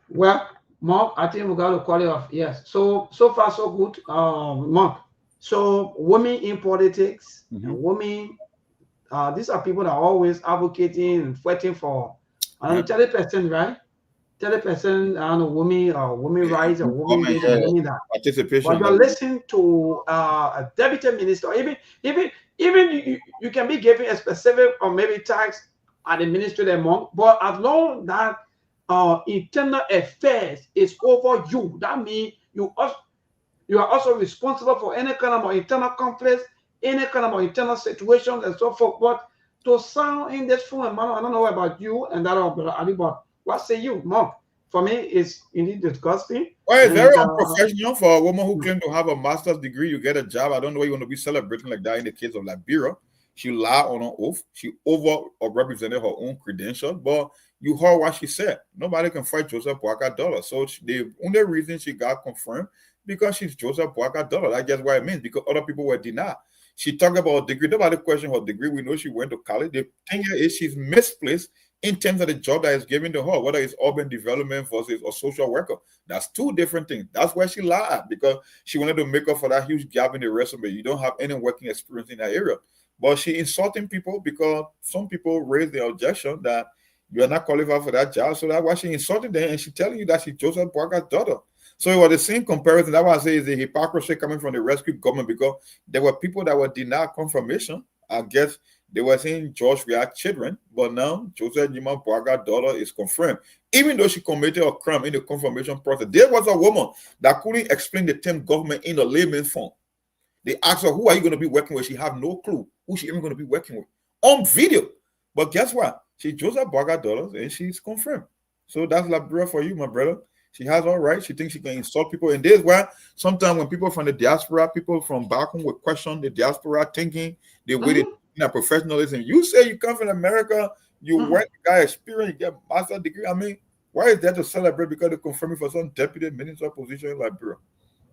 Well, Mark, I think we got to call it off. Yes. So far so good, Mark. So women in politics, and women, these are people that are always advocating and fighting for 30%, right? 30%, I don't know, women rights or women that. Participation. But you're listening to a deputy minister, even you can be given a specific or maybe tax at the ministry among, but as long that internal affairs is over you, that means you are also responsible for any kind of internal conflicts, any kind of internal situations and so forth. But to sound in this form, I don't know about you and that of Ali, but what say you, Mark? for me, it's indeed disgusting. Well, it's And very unprofessional for a woman who claims to have a master's degree. You get a job. I don't know why you want to be celebrating like that in the case of Liberia. She lied on her oath. She over represented her own credentials, but you heard what she said. Nobody can fight Joseph Boakai Dollar. So the only reason she got confirmed because she's Joseph Boakai Dollar. That's just what it means, because other people were denied. She talked about her degree. Nobody questioned her degree. We know she went to college. The thing here is she's misplaced in terms of the job that is given to her, whether it's urban development versus a social worker. That's two different things. That's where she lied, because she wanted to make up for that huge gap in the resume. You don't have any working experience in that area. But she insulting people because some people raise the objection that you are not qualified for that job. So that's why she insulted them, and she telling you that she's Joseph Boakai's daughter. So it was the same comparison. That's why I say is the hypocrisy coming from the rescue government, because there were people that were denied confirmation. I guess they were saying George Weah children, but now Joseph Nima Boakai's daughter is confirmed. Even though she committed a crime in the confirmation process, there was a woman that couldn't explain the term government in a layman's form. They asked her, who are you going to be working with? She had no clue who she even going to be working with on video. But guess what? She's Joseph Boakai's daughter, and she's confirmed. So that's Liberia for you, my brother. She has all right. She thinks she can insult people. And this is why sometimes when people from the diaspora, people from back home will question the diaspora thinking, the way they think professionalism. You say you come from America, you work, you got experience, you get a master's degree. I mean, why is that to celebrate because they're confirming for some deputy minister position in Liberia?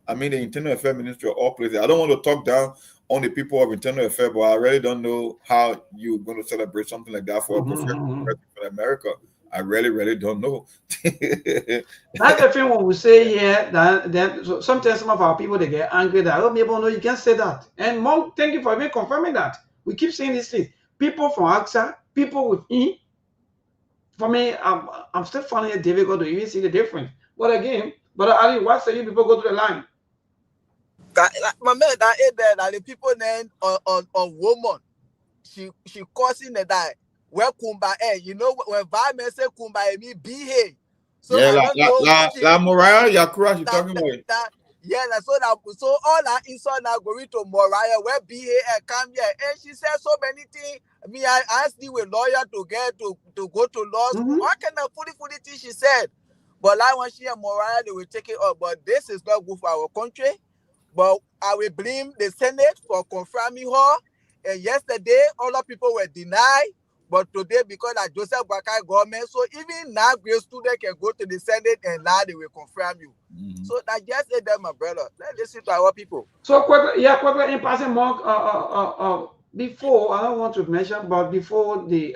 I mean, the Internal Affairs Ministry of all places. I don't want to talk down on the people of Internal Affairs, but I really don't know how you're going to celebrate something like that for a professional president in America. I really don't know. That's the thing when we say here that then so sometimes some of our people they get angry that oh people know you can't say that. And Monk, thank you for even confirming that. We keep saying these things. People from AXA, people with E. For me, I'm still finding it difficult to even see the difference. But again, Ali, why say you people go to the line? My man, that is there that the people then on woman, she causing the die. Where Kumba you know when Vime say Kumba me behave. So yeah, la Mariah Yakura, she talking about it. Yeah, so all that inside now going to Mariah where BA come here, and she said so many things. Me, I asked the lawyer to get to go to law school. What kind of funny things she said? But like when she and Mariah, they will take it up. But this is not good for our country. But I will blame the Senate for confirming her. And yesterday, other people were denied. But today, because of Joseph Boakai government, so even now, great student can go to the Senate and now they will confirm you. So that just said that, my brother. Let's listen to our people. So quickly, in passing, Mark, before, I don't want to mention, but before the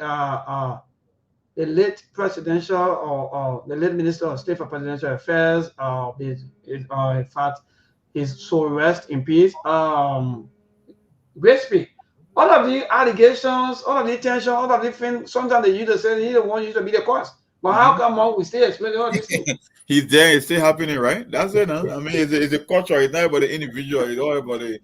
late presidential or the late Minister of State for Presidential Affairs, in fact, his soul rest in peace, great speak. All of the allegations, all of the tension, all of the things, sometimes they use to say he don't want you to be the cause. But how come we still explaining all these things? He's there, it's still happening, right? That's it, huh? I mean, it's a culture, it's not about the individual, it's all about the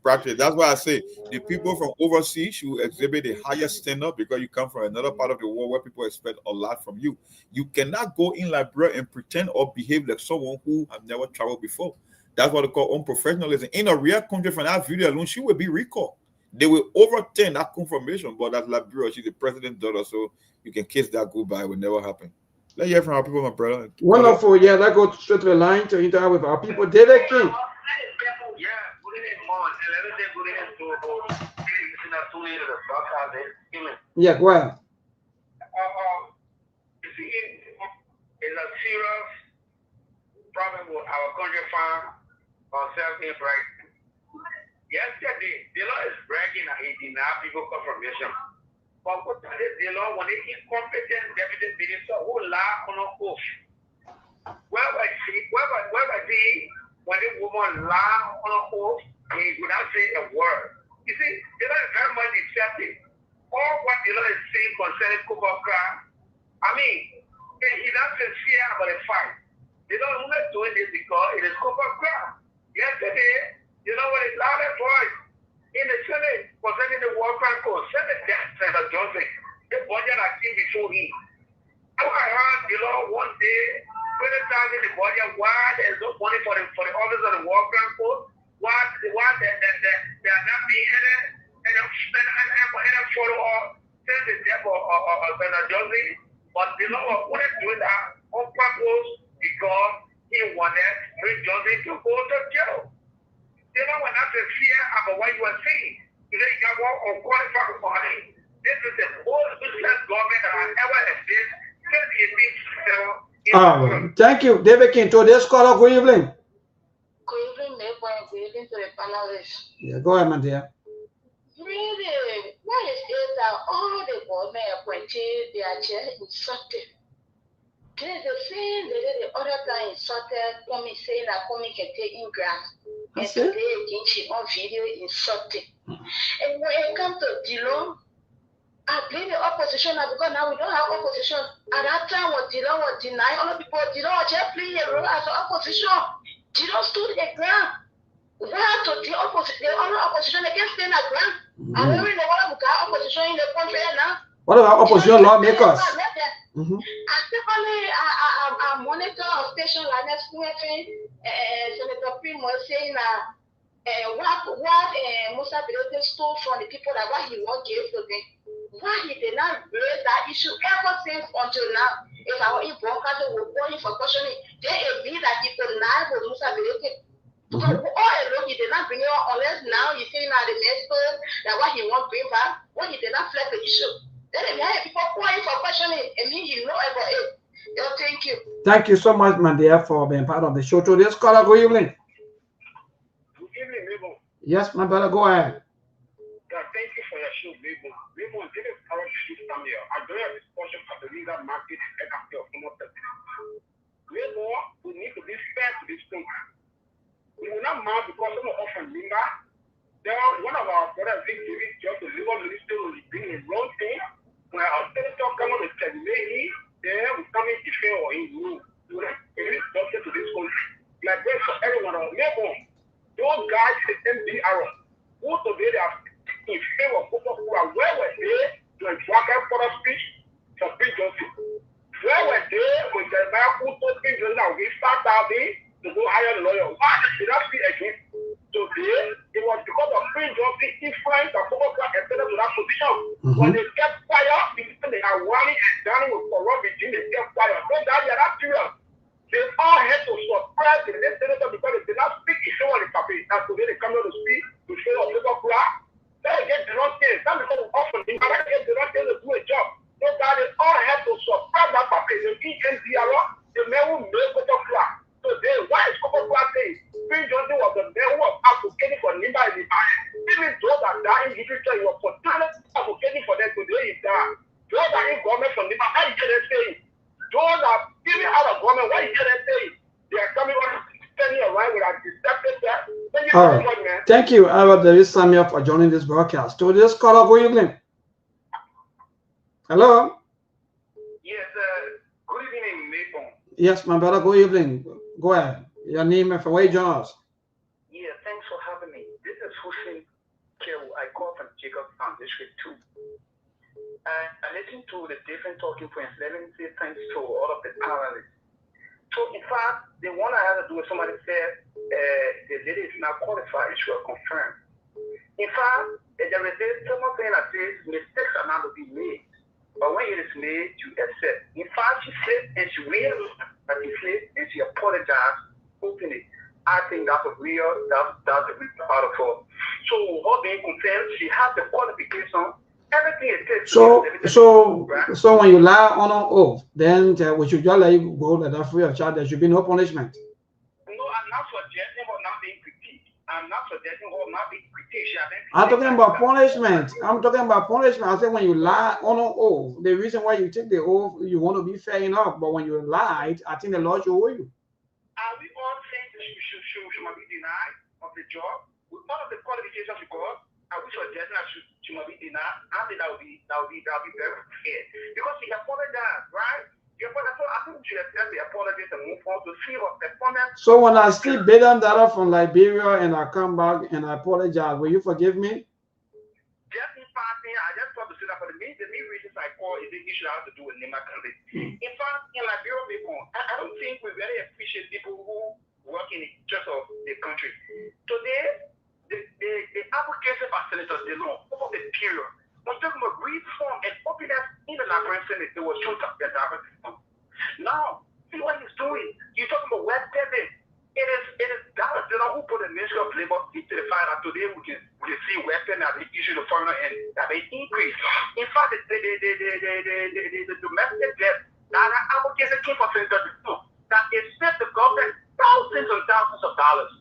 practice. That's why I say the people from overseas should exhibit the highest standard because you come from another part of the world where people expect a lot from you. You cannot go in Liberia and pretend or behave like someone who have never traveled before. That's what they call unprofessionalism. In a real country, from that video alone, she will be recalled. They will overturn that confirmation, but that's Liberia. She's the president's daughter, so you can kiss that goodbye. It will never happen. Let's hear from our people, my brother. Wonderful. Yeah, let's go straight to the line to interact with our people. David King. Yeah, go ahead. You see, it's a serious problem with our country farm on self-employed. Yesterday, the law is bragging that he denied people confirmation. But what is the law when the incompetent deputy minister who lie on an oath? Where was he when the woman lie on an oath and he would not say a word? You see, the law is very much deceptive. All what the law is saying concerning Cooper crime, I mean, he's not sincere about the fight. The law is only doing this because it is Cooper crime. Yesterday, you know what? It's loud voice in the Senate concerning the war crime code. Senate Senator Johnson, the budget that came before him. I heard the law one day, 20,000 the budget. Why there's no money for the office of the war crime code? Why they are not being any follow up since the death of Senator Johnson? But the law was only doing that on purpose because he wanted Prince Johnson to go to jail. They don't want to fear about what you are saying. Today, you have one unqualified money. This is the most useless government that has ever existed. Thank you, David Kinto. This caller, good evening. Good evening, neighbor, and good evening to the panelists. Yeah, go ahead, my dear. Really, why is it that all the government appointees, they are just insulted? There's the same they did the other time insulted, coming saying that coming can take in grants. And today, again, she on video insulted. And when it comes to Dillon, I blame the opposition because now we don't have opposition. At that time, what Dillon was denying, all the people, Dillon was just playing a role as an opposition. Dillon stood the ground. Why to the opposition? The other opposition, they can't stand the ground. I don't really know what about opposition in the country now. What about opposition lawmakers? I monitor a station like that, Senator Prim was saying what Musa Bilote stole from the people that what he won't give to them. Why he did not raise that issue ever since until now? If our broadcaster will call him for questioning, they agree that he could not with Musa Bilote. Because all along he did not bring it up unless now he's saying that the Mexico that what he won't bring back, when he did not flex the issue. Then if you have people calling for questioning, and me you know about it. Thank you. Thank you so much, my dear, for being part of the show. To this caller, good evening. Good evening, Mabel. Yes, my brother, go ahead. Yeah, thank you for your show, Mabel. Mabel, this is our system here. I don't have discussion for the legal market and after almost Mabel, we need to be fair to this program. We will not mad because some of us from Linda, one of our brothers, Vic David, just the legal minister, will be doing a wrong thing. When our senator come on the terminate, then we come in defend or in rule. We will not be doctor to this country. Like this for everyone. Mabel, those guys, the MDR, who today they are in favor of people who are where were they to embark for a speech for Prince Johnson? Where were they when Jeremiah who told Prince Johnson that we start out there to go hire the lawyer? Why did that speak again? Today, it was because of Prince Johnson influence and focus and to that position. When they kept quiet, because they are warning and dining with corrupt regime, they kept quiet. So that they are not serious. They all had to suppress the senator because they did not speak issue on the campaign. And today they come out to speak to show up paper crack. They get the wrong thing. Some people often they get the wrong thing to do a job. So that they all had to suppress that campaign. The ENDR, the man who made paper crack. So they, why is paper crack saying Prince Johnson was the man who was advocating for Nimba in the eye? Even those that die in literature, he was advocating for them today is that. Those are in government from Nimba, how you get them saying? Those are giving out of government, what you get them saying? They are coming on standing around with a deceptive that. All right. Thank you, Albert David Samuel, for joining this broadcast. To this caller, good evening. Hello? Yes, good evening, Nathan. Yes, my brother, good evening. Go ahead. Your name and from where you join us. Yeah, thanks for having me. This is Hussein Kew. I call from Jacob Town, District 2. I listened to the different talking points. Let me say thanks to all of the panelists. So, in fact, the one I had to do with somebody said the lady is not qualified, she was confirmed. In fact, there is something that says mistakes are not to be made. But when it is made, you accept. In fact, she said, and she realized that she said, and she apologized openly. I think that's a real part of her. So, her being concerned, she has the qualification. Everything it takes. So when you lie on an oath, then we should just let you go let that free of charge. There should be no punishment. No, I'm not suggesting or not being critiqued. I'm not suggesting or not being critiqued. I'm talking about punishment. I'm talking about punishment. I said when you lie on an oath, the reason why you take the oath, you want to be fair enough. But when you lied, I think the law should owe you. Are we all saying that she might be denied of the job? With all of the qualifications because I wish suggesting that she might be denied. I think that would be very fair. Because she apologized, right? So I think we should accept the apologies and move on to see her performance. So when I still beat them data from Liberia and I come back and I apologize, will you forgive me? Just in passing, I just want to say that for the main reasons I call is the issue that has to do with Nima Kande. In fact, in Liberia, people, I don't think we really appreciate people who work in the church of the country. Today, the application for senators, they know over the period. Was talking about reform and openness in the Liberian Senate. It was shown up their diversity. Now, the domestic debt that are allocated to that it saved the government thousands and thousands of dollars.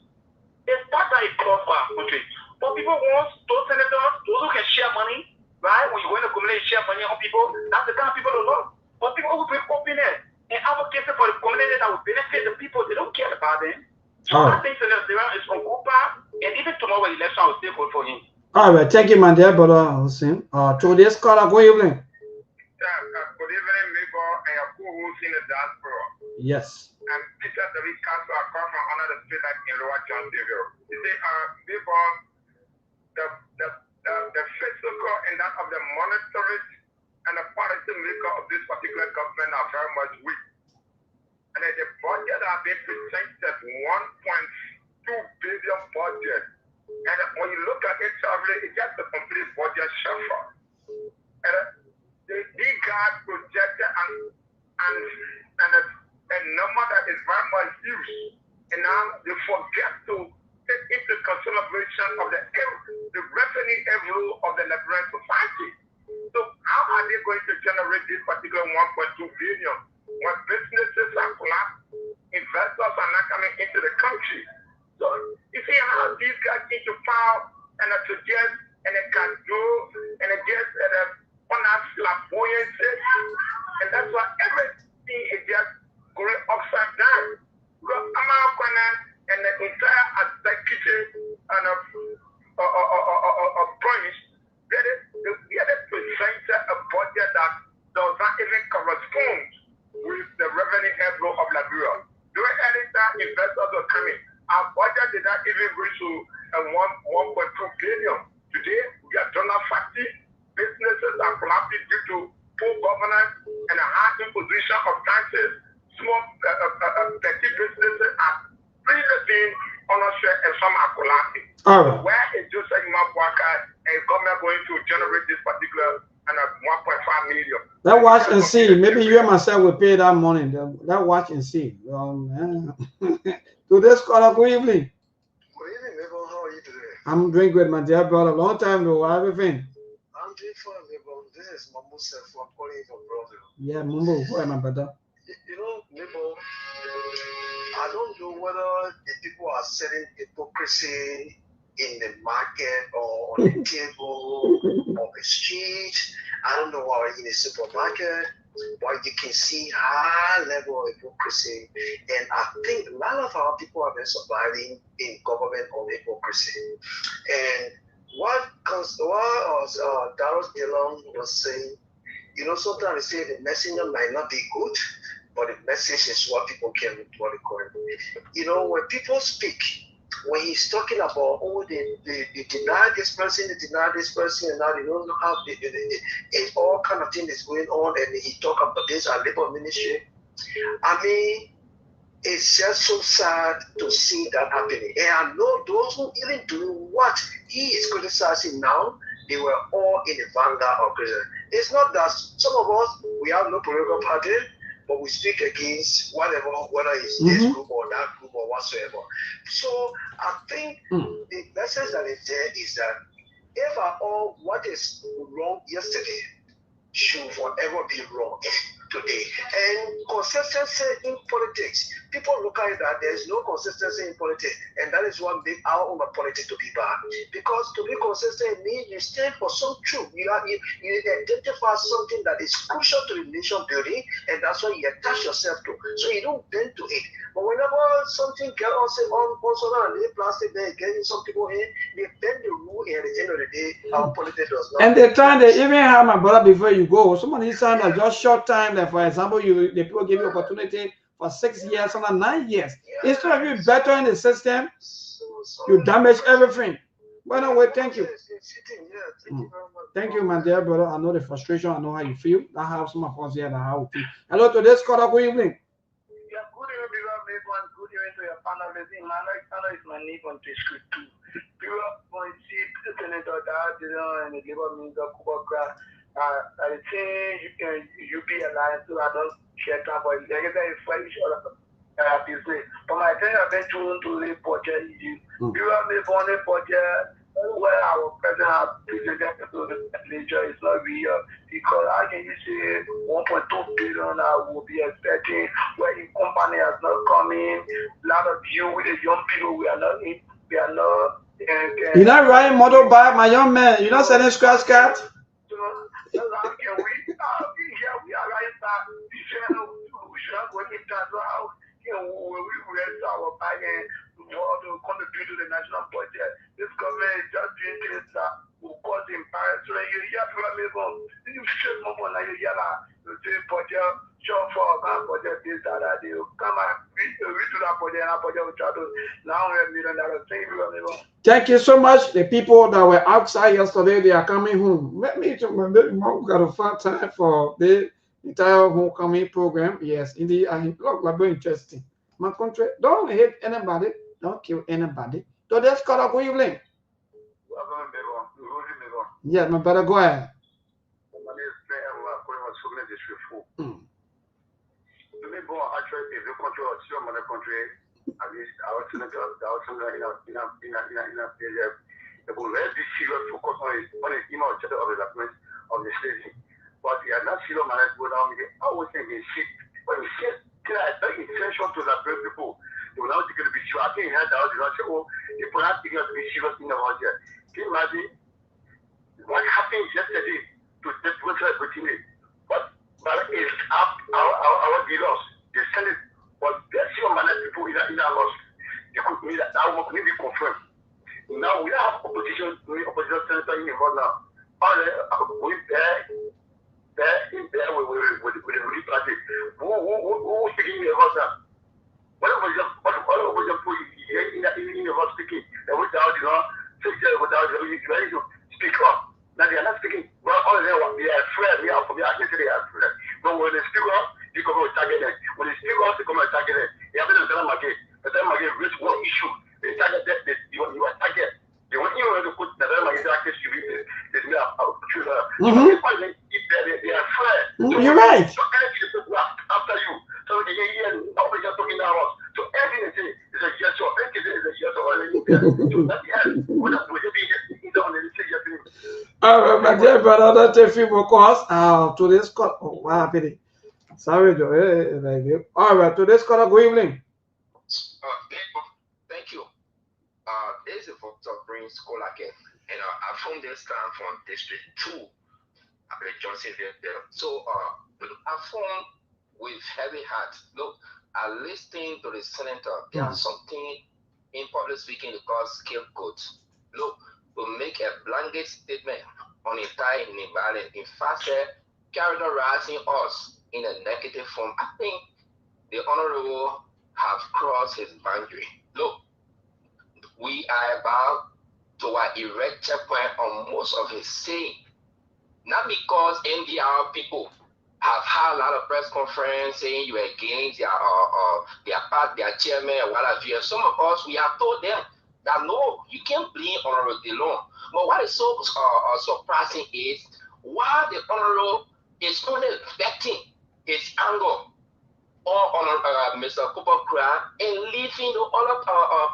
It's not that it's cost for our country. But people want those senators, those who can share money, right? When you want to accumulate share money on people, that's the kind of people they love. But people who bring openness and advocacy for the community that will benefit the people, they don't care about them. So I think Senator Zera is on good path, and even tomorrow election, I will still vote for him. All right, thank you, my dear brother Hussein. To this caller, good evening. Good evening, Mabel, and your co-host in the diaspora. Yes. And Peter David Castro, I come from under the street like in Lower Johnsonville. You see, Mabel, the physical and that of the monetary and the policy maker of this particular government are very much weak. And the budget have been presented 1.2 billion budget. And when you look at it, it's just a complete budget shuffle. And the guys projected a number that is very much huge. And now they forget to take into consideration of the revenue envelope of the Liberian society. So how are they going to generate this particular 1.2 billion when businesses are collapsed, investors are not coming into the country? So you see how these guys need to file and suggest and they can do and they just on that flamboyant, and that's why everything is just going upside down. Because American and the entire executive and branch they presented a budget that does not even correspond with the revenue envelope of Liberia. During any time investors are coming, our budget did not even reach to 1.2 billion. Today, we are donor factory. Businesses are collapsing due to poor governance and a high imposition of taxes. Small petty businesses are really being ownership and some are collapsing. All right. So where is Joseph Mabwaka and government going to generate this particular 1.5 million? That watch and see. Maybe you and myself will pay that money. That watch and see. To this caller, good evening. Good evening, Mabel. How are you today? I'm doing good, my dear brother. Long time though. Everything. I'm doing fine, Mabel. This is Mambo Self. I'm calling you from Brazil. Yeah, Mambo. Who am I, brother? You know, Mabel, I don't know whether the people are selling hypocrisy in the market or on the table or the street. I don't know why in a supermarket, but you can see high level of hypocrisy. And I think a lot of our people have been surviving in government on hypocrisy. And what Darrell Dillon was saying, you know, sometimes they say the messenger might not be good, but the message is what people can what they call it. You know, when people speak, when he's talking about, oh, they deny this person, they deny this person, and now they don't know how and all kind of things is going on, and he talk about this our labor ministry. I mean, it's just so sad to see that happening. And I know those who even do what he is criticizing now, they were all in the vanguard of Christian. It's not that some of us, we have no political party, but we speak against whatever, whether it's this group or that group or whatsoever. So I think the message that is there is that if at all what is wrong yesterday should forever be wrong today. And consistency in politics, people look at it that there is no consistency in politics, and that is what makes our own politics to be bad. Because to be consistent means you stand for some truth. You identify something that is crucial to the nation building, and that's what you attach yourself to. So you don't bend to it. But whenever something gets also on the plastic bag, getting some people in, they bend the rule, and at the end of the day, our politics does not. And they're trying to even have my brother before you go. Somebody signed a just short time. Like for example, the people give you opportunity for 6 years, or 9 years. Instead of you better in the system, you damage everything. Well, no, wait, thank you. Thank you, my dear brother. I know the frustration. I know how you feel. I have some of us here that how we feel. Hello to this caller. Good evening. Yeah, good evening, everyone. Good evening to your panel. My is my name on this script too. People want to see the senator that and the labor minister I think you be alive, so I don't share time, but like I said, it's very short business. But my thing I've been told to the budget is you have me on the budget where our president has presented to the legislature is not real because how can you say 1.2 billion will be expecting where the company has not come in? A lot of you with the young people we are not. You're not riding motorbike, my young man. You're not selling scratch cards. So how can we? Here we are right back. We should not go in that. So how can we raise our bag and to contribute to the national budget? This government is just doing things that will cause embarrassment. So you hear from people, you should move on. You hear that you say budget, show for that budget, this that they come and read to that budget and that budget will try to now $1 million. Thank you. Thank you so much. The people that were outside yesterday, they are coming home. Let me to my baby mom got a fun time for the entire homecoming program. Yes, indeed, I look like very interesting. My country, don't hate anybody, don't kill anybody. So that's called a good evening. Yeah, my brother, go ahead. They will very serious focus on the email of development of the state. But they are not serious management down here. I always think they shit. But we shit, it's very essential to liberate people. They will not take it to be sure. I think that they will say, oh, people are not taking it to be serious in the world here. Can you imagine what happened yesterday to that winter opportunity? But it's up our dealers. They send it. But there's serious management people in our house. They could mean that will be confirmed. Now we have opposition senator in the world now. We there with the ruling party. Who speaking in the house now? What opposition put in the house speaking? And without to speak up. Now they are not speaking. Well, all of them they are afraid. They are against it. They are afraid. But when they speak up, they come and target them. When they speak up, they come and target them. They have to tell them again. But then again, reach one issue. They target that you are target. They want you to put the case to be they are afraid. You're right. So anything after you. So they hear nobody just talking about. So everything is a yes or anything is a yes or anything. So that's the end. All right, my dear brother, that's a few more calls. To this call. Oh, wow, pity. Sorry, Joe. All right, to this call, good evening. Thank you. This is Dr. Prince Kolake, and I'm from this town from District 2, Johnsonville. So, I formed with heavy heart. Look, I listened to the senator. There's something in public speaking because scapegoat. Look, we make a blanket statement on entire violence. In fact, characterizing us in a negative form. I think the Honorable have crossed his boundary. Look, we are about to erect checkpoint on most of his saying. Not because NDR people have had a lot of press conference saying you are against their chairman or whatever. Some of us, we have told them that no, you can't blame Honorable DeLong. But what is so surprising is while the Honorable is only expecting his anger on Mr. Cooper Cran and leaving the other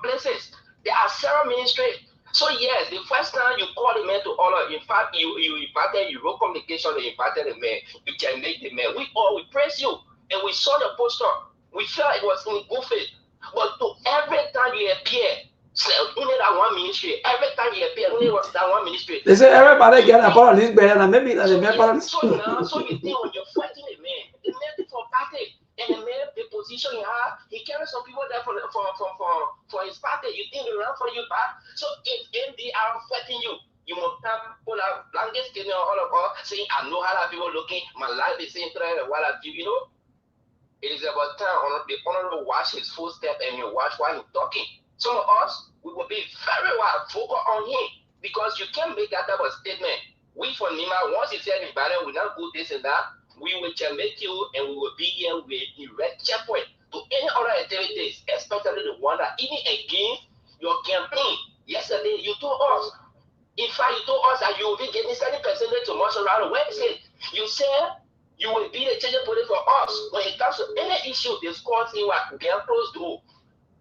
places. There are several ministries. So yes, the first time you call the man to order, in fact, you invited Euro Communication, you invited the man, you can make the man. We praise you, and we saw the poster. We felt it was in good faith. But to every time you appear, only that one ministry. Every time you appear, only that one ministry. They say everybody get about this better than maybe that the member. So you think when you're fighting the man for party. And the man, the position he has, he carries some people there for his party. You think they run for you back? So if they are fighting you, you must have pull out blankets, all of us saying, I know how people looking, my life is in threat, what have you, It is about time the Honorable watch his footsteps and you watch while he's talking. Some of us, we will be very well focused on him because you can't make that type of statement. We from Nima, once he said in Biden, we not do this and that. We will make you and we will be here with direct checkpoint to any other activities, especially the one that even against your campaign. Yesterday, you told us, in fact, you told us that you will be getting 70% to march around the website. You said you will be the changing police for us when it comes to any issue discussing what get close to.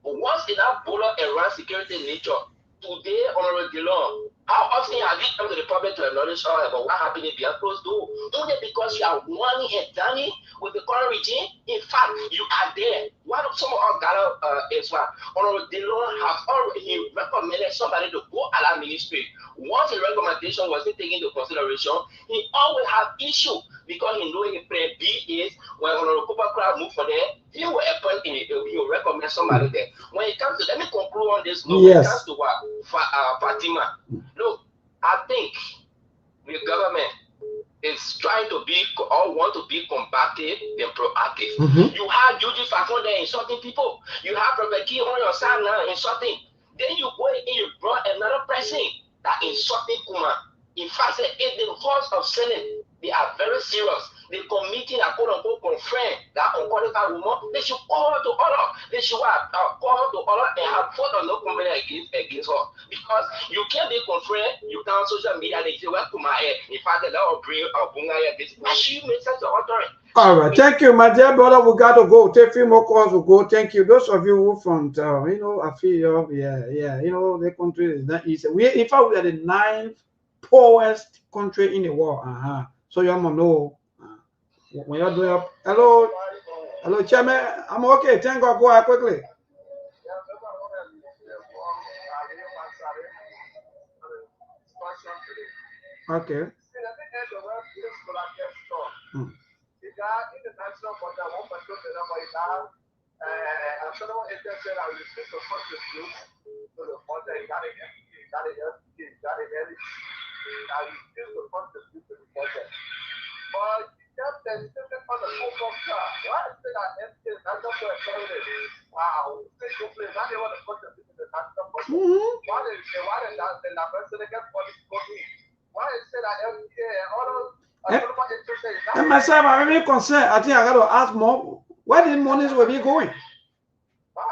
But once in that border around security nature, today, Honorable DeLong, How often have you come to the public to acknowledge about what happened in behind closed door? Only because you are one and done it with the current regime. In fact, you are there. One of some of our Ghana is what Honorable Dillon have already recommended somebody to go at that ministry. Once the recommendation wasn't taken into consideration, he always have issue because he know his plan B is when Honorable Cooper Crowd move for there, he will appoint he will recommend somebody there. When it comes to, let me conclude on this note, when it comes to what Fatima. Look, I think the government is trying to be or want to be combative and proactive. You have Judy Fakon there insulting people. You have Prophet Key on your side now insulting. Then you go and you brought another person that insulting Kuma. In fact, if the cause of sinning, they are very serious. The committee that quote unquote confirm that unqualified woman, they should call to order. They should call to order and have fought on no complaint against her. Because you can't be confirmed, you can't social media, they say, well, to my head. In fact, that will bring a bunga this. Why should you make such an authority? All right, thank you, my dear brother. We got to go. Take a few more calls. We'll go. Thank you. Those of you who from, you know, I feel, you know, the country is not easy. In fact, we are the 9th poorest country in the world. So you must know when you're doing up. Hello, Chairman. I'm okay. Thank God. Go ahead quickly. Okay. International border, one person said about it now. I'm sure one agent said I will speak to first the truth to the border. You got it, you got it, you got it. I will speak to first the truth to the border. But just the statement on the whole car. Why is it that MK is not going to tell it? Wow, this place, I don't want to put the people in the national border. Why is that the person that gets police going? Why is it that MK and all those And myself, I'm very concerned. I think I got to ask more. Where the monies will be going? Why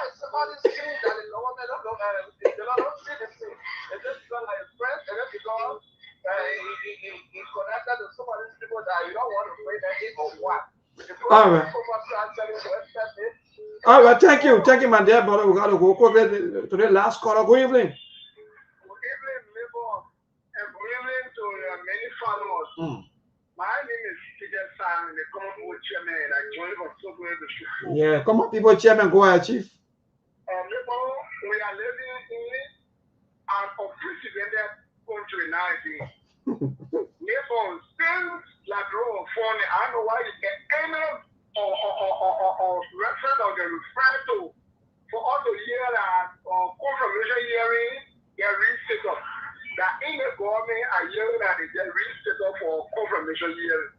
is somebody saying that the government don't see this thing? It's just because like a friend, and then because he connected to some of these people that you don't want to pray that in or what? All right. All right, thank you, my dear brother. We got to go quickly to the last caller. Good evening. Good evening, neighbor, and good evening to many followers. My name is Peter Sang, the common board chairman, and I joined from Sogo the show. Yeah, come on, people, chairman, go ahead, chief. Neighbor, we are living in an unprecedented country now. Neighbor, since Ladro phone, I don't know why you get any or reference or the refer to for all the year that confirmation hearing get reset up. That in the government a year that they get reset up for confirmation hearing.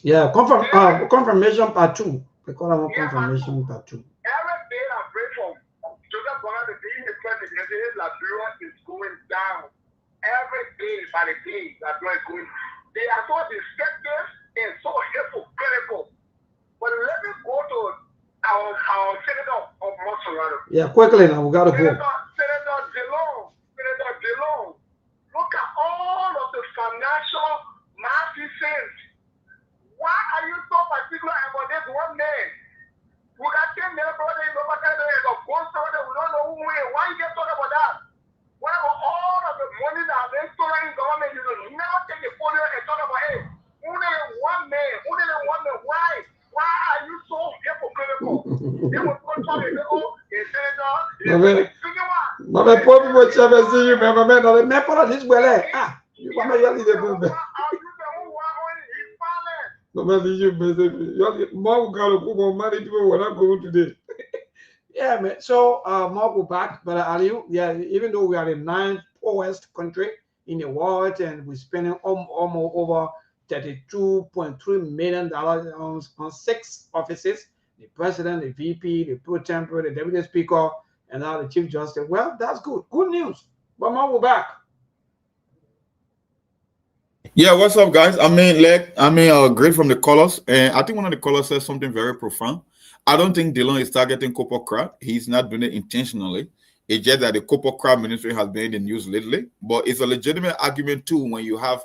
Yeah, confirmation part 2. They call it confirmation part 2. Every day I pray for Joseph Bonner to be in the president, Liberia is going down. Every day by the day, Liberia is going. They are so destructive and so hypocritical. But let me go to our senator of Monserrato. Yeah, quickly now, we got to go. Senator Dillon, look at all of the financial malfeasance. Why are you so particular about this one man? We got 10 million brothers in the of gold story, we don't know who win. Why you get talking about that? Why all of the money that they storing in government, you will never take a photo and talk about, hey, only one man, why? Why are you so hypocritical? They will control the senator, my poor people, chairman, see you, man. The map of this way. You want to yell at the Mom got to go on money people when I'm going today. Yeah, man. So Mark will back, but Aliu, yeah, even though we are the 9th poorest country in the world and we're spending almost over $32.3 million on 6 offices, the president, the VP, the pro tempore, the deputy speaker, and now the chief justice. Well, that's good. Good news. But Mark will back. Yeah, what's up, guys? Great from the callers. And I think one of the callers said something very profound. I don't think Dillon is targeting Copper Crowd. He's not doing it intentionally. It's just that the Copper Crowd ministry has been in the news lately. But it's a legitimate argument, too, when you have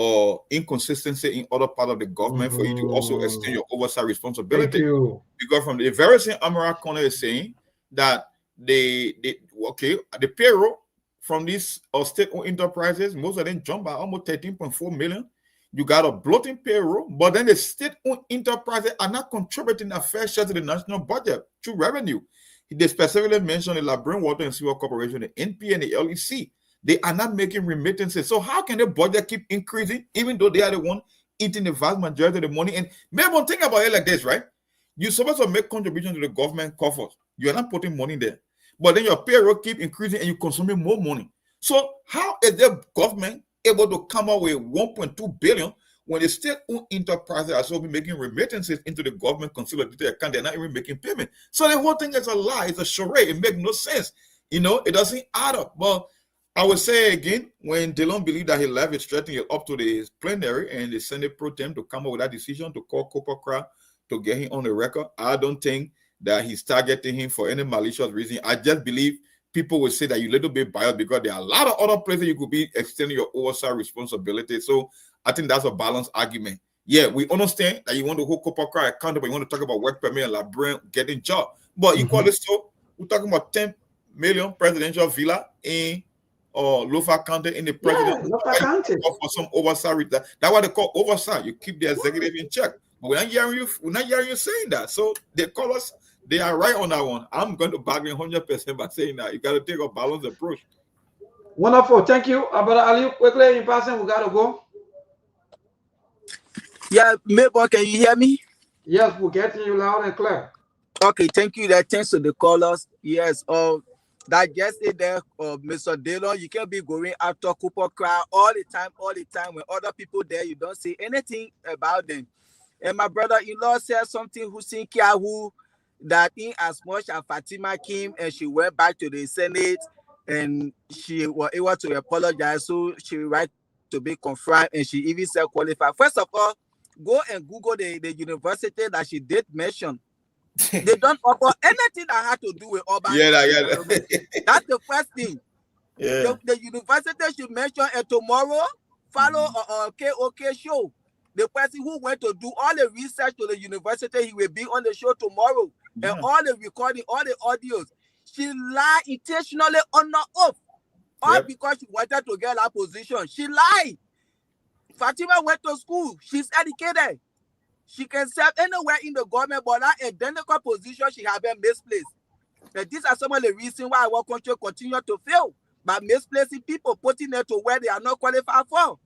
or inconsistency in other part of the government for you to also extend your oversight responsibility. Thank you. Because from the very same Amara Corner is saying that the payroll from these state-owned enterprises, most of them jump by almost 13.4 million. You got a bloating payroll, but then the state-owned enterprises are not contributing a fair share to the national budget through revenue. They specifically mentioned the Labrador Water and Sewer Corporation, the NP and the LEC. They are not making remittances. So how can the budget keep increasing, even though they are the one eating the vast majority of the money? And maybe one thing about it like this, right? You're supposed to make contributions to the government coffers. You're not putting money there. But then your payroll keep increasing and you're consuming more money. So how is the government able to come up with 1.2 billion when the state-owned enterprises are supposed to be making remittances into the government consolidated account? They're not even making payment. So the whole thing is a lie. It's a charade. It makes no sense. You know, it doesn't add up. But I would say again, when Delon believed that he left it stretching it up to the plenary and the Senate pro tem to come up with that decision to call Cooper Cry to get him on the record, I don't think that he's targeting him for any malicious reason. I just believe people will say that you're a little bit biased because there are a lot of other places you could be extending your oversight responsibility. So I think that's a balanced argument. Yeah, we understand that you want to hold Cooper Cry accountable. You want to talk about work permit and Labrador getting job. But equally so, we're talking about 10 million presidential villa in Lofa County in the president for some oversight. That's what they call oversight. You keep the executive in check. But we're not hearing you saying that. So they call us, they are right on that one. I'm going to bargain 100% by saying that. You got to take a balanced approach. Wonderful. Thank you. Brother Ali, quickly in passing, we got to go. Yeah, Maybon, can you hear me? Yes, we're getting you loud and clear. Okay, thank you. Thanks to the callers. Yes, that yesterday there, Mr. Delon, you can't be going after Cooper Cry all the time. When other people there, you don't say anything about them. And my brother-in-law said something, Hussein Kiahu, that in as much as Fatima came and she went back to the Senate and she was able to apologize, so she right to be confirmed and she even said qualified. First of all, go and Google the university that she did mention. They don't offer anything that had to do with urban. That's the first thing. Yeah. The university should mention, and tomorrow follow a KOK show. The person who went to do all the research to the university, he will be on the show tomorrow. Yeah. And all the recording, all the audios. She lied intentionally on her oath. All because she wanted to get that position. She lied. Fatima went to school. She's educated. She can serve anywhere in the government, but that identical position she has been misplaced. And these are some of the reasons why our country continue to fail by misplacing people, putting them to where they are not qualified for.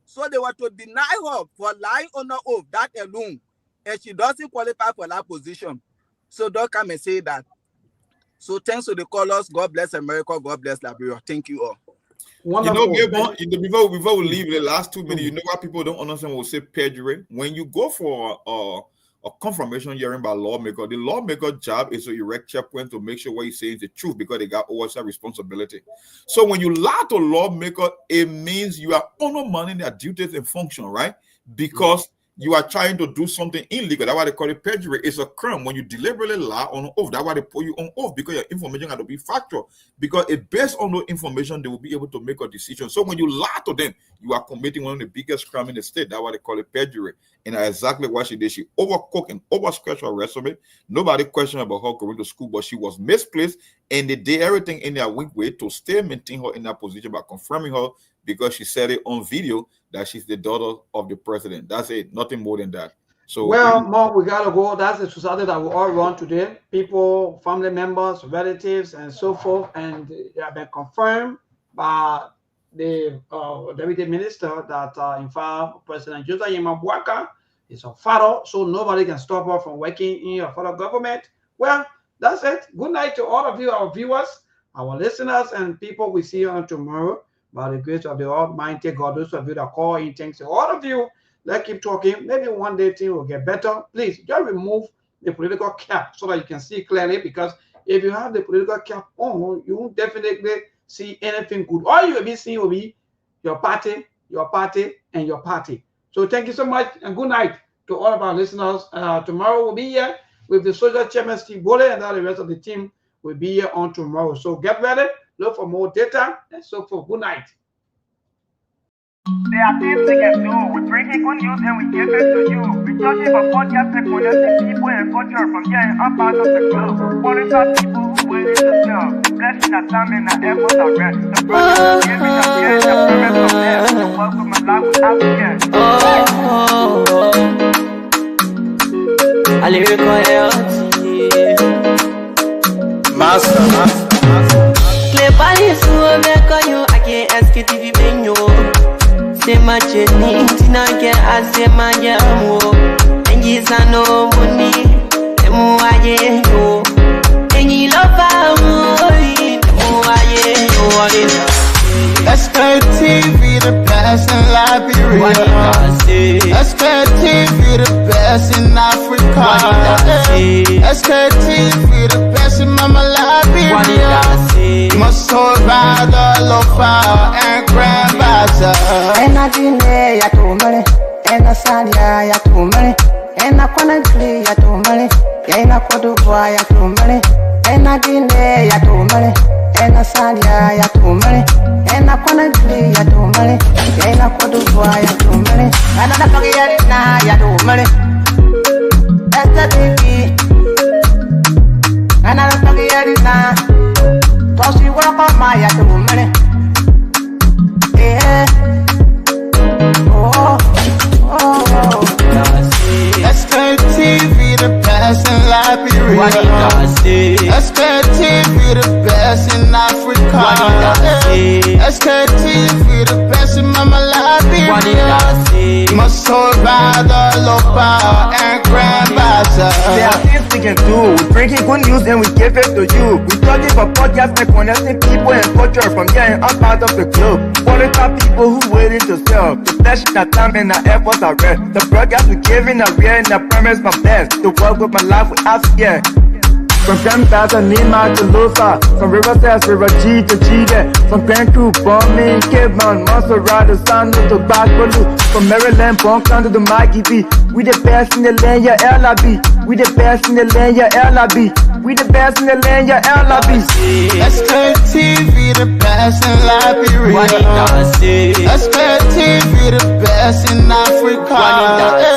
So they were to deny her for lying on her oath, that alone. And she doesn't qualify for that position. So don't come and say that. So thanks to the callers. God bless America. God bless Liberia. Thank you all. Wonderful. Before we leave the last 2 minutes, you know what people don't understand when we say perjury? When you go for a confirmation hearing by lawmaker, the lawmaker job is to erect checkpoints to make sure what he's saying is the truth because they got oversight responsibility. So when you lie to lawmaker, it means you are undermining their duties and function, right? Because you are trying to do something illegal. That's why they call it perjury. It's a crime when you deliberately lie on oath. That's why they put you on oath, because your information has to be factual. Because it based on the information, they will be able to make a decision. So when you lie to them, you are committing one of the biggest crimes in the state. That's why they call it perjury. And that's exactly what she did. She overcooked and overstretched her resume. Nobody questioned about her going to school, but she was misplaced. And they did everything in their weak way to still maintain her in that position by confirming her, because she said it on video that she's the daughter of the president. That's it. Nothing more than that. So, well, Mom, we gotta go. That's the society that we all run today. People, family members, relatives, and so forth. And they have been confirmed by the deputy minister that, in fact, President Joseph Yemabwaka is her father, so nobody can stop her from working in her father government. Well, that's it. Good night to all of you, our viewers, our listeners, and people. We see you on tomorrow. By the grace of the Almighty God, those of you that call in, thanks to all of you. Let's keep talking. Maybe one day things will get better. Please just remove the political cap so that you can see clearly, because if you have the political cap on, you won't definitely see anything good. All you will be seeing will be your party, and your party. So thank you so much, and good night to all of our listeners. Tomorrow we'll be here with the social chairman, Steve Bole, and all the rest of the team will be here on tomorrow. So get ready. Look for more data, and so for good night. There are things we can do. We bring in good news and we give it to you. We talking about podcasts and connecting people and culture from here and up out of the globe. Foreign people who waiting to sell. The blessing that time and the efforts are rest. The brothers giving us care and the parents of them. The work with my life without care. I lyrical Master. Clay Paris, who make you, I can't ask Sktv-Lib. Say my journey, Tina can I say my jamo. And yes, I know money, and more I know. And you love our money, more I know. Sktv, the best in Liberia. Sktv, the best in Africa. Sktv, the best in Mama Liberia. Muscle Rider, Lofa, and Grandmaster. And I delay ya to money, and I salia ya to money, and I connectly ya to money, and I could do ya to money, and I delay ya to money, and I salia ya to money, and I connectly ya to money, and I could do ya to money, and I forget it now ya to money. That's the thing, and I forget it now. Cause you work on my ya to money. Yeah. Sktv, the best in Liberia. Sktv, the best in Africa. Sktv, the best in Mama Liberia. Muscle Rider, Lopa, and Grandmaster. There are things we can do. We bring in good news and we give it to you. We talking about podcasts and connecting people and culture from here and up out of the globe. Foreign people who waiting to sell. The blessing that time and the efforts are rest. The broadcast we giving are real and the promise my best. To work with my life without fear. From Grandfather Nima to Lufa, from Riverside, River G to Chile, from Grand Crew, Bombing, Cape Mount, Montserrat, Sano to Backwalu, from Maryland, Bonkan to the Mikey B. We the best in the land, yeah, LIB. We the best in the land, yeah, LIB. We the best in the land, yeah, LIB. Sktv, the best in Liberia. Sktv, the best in Africa.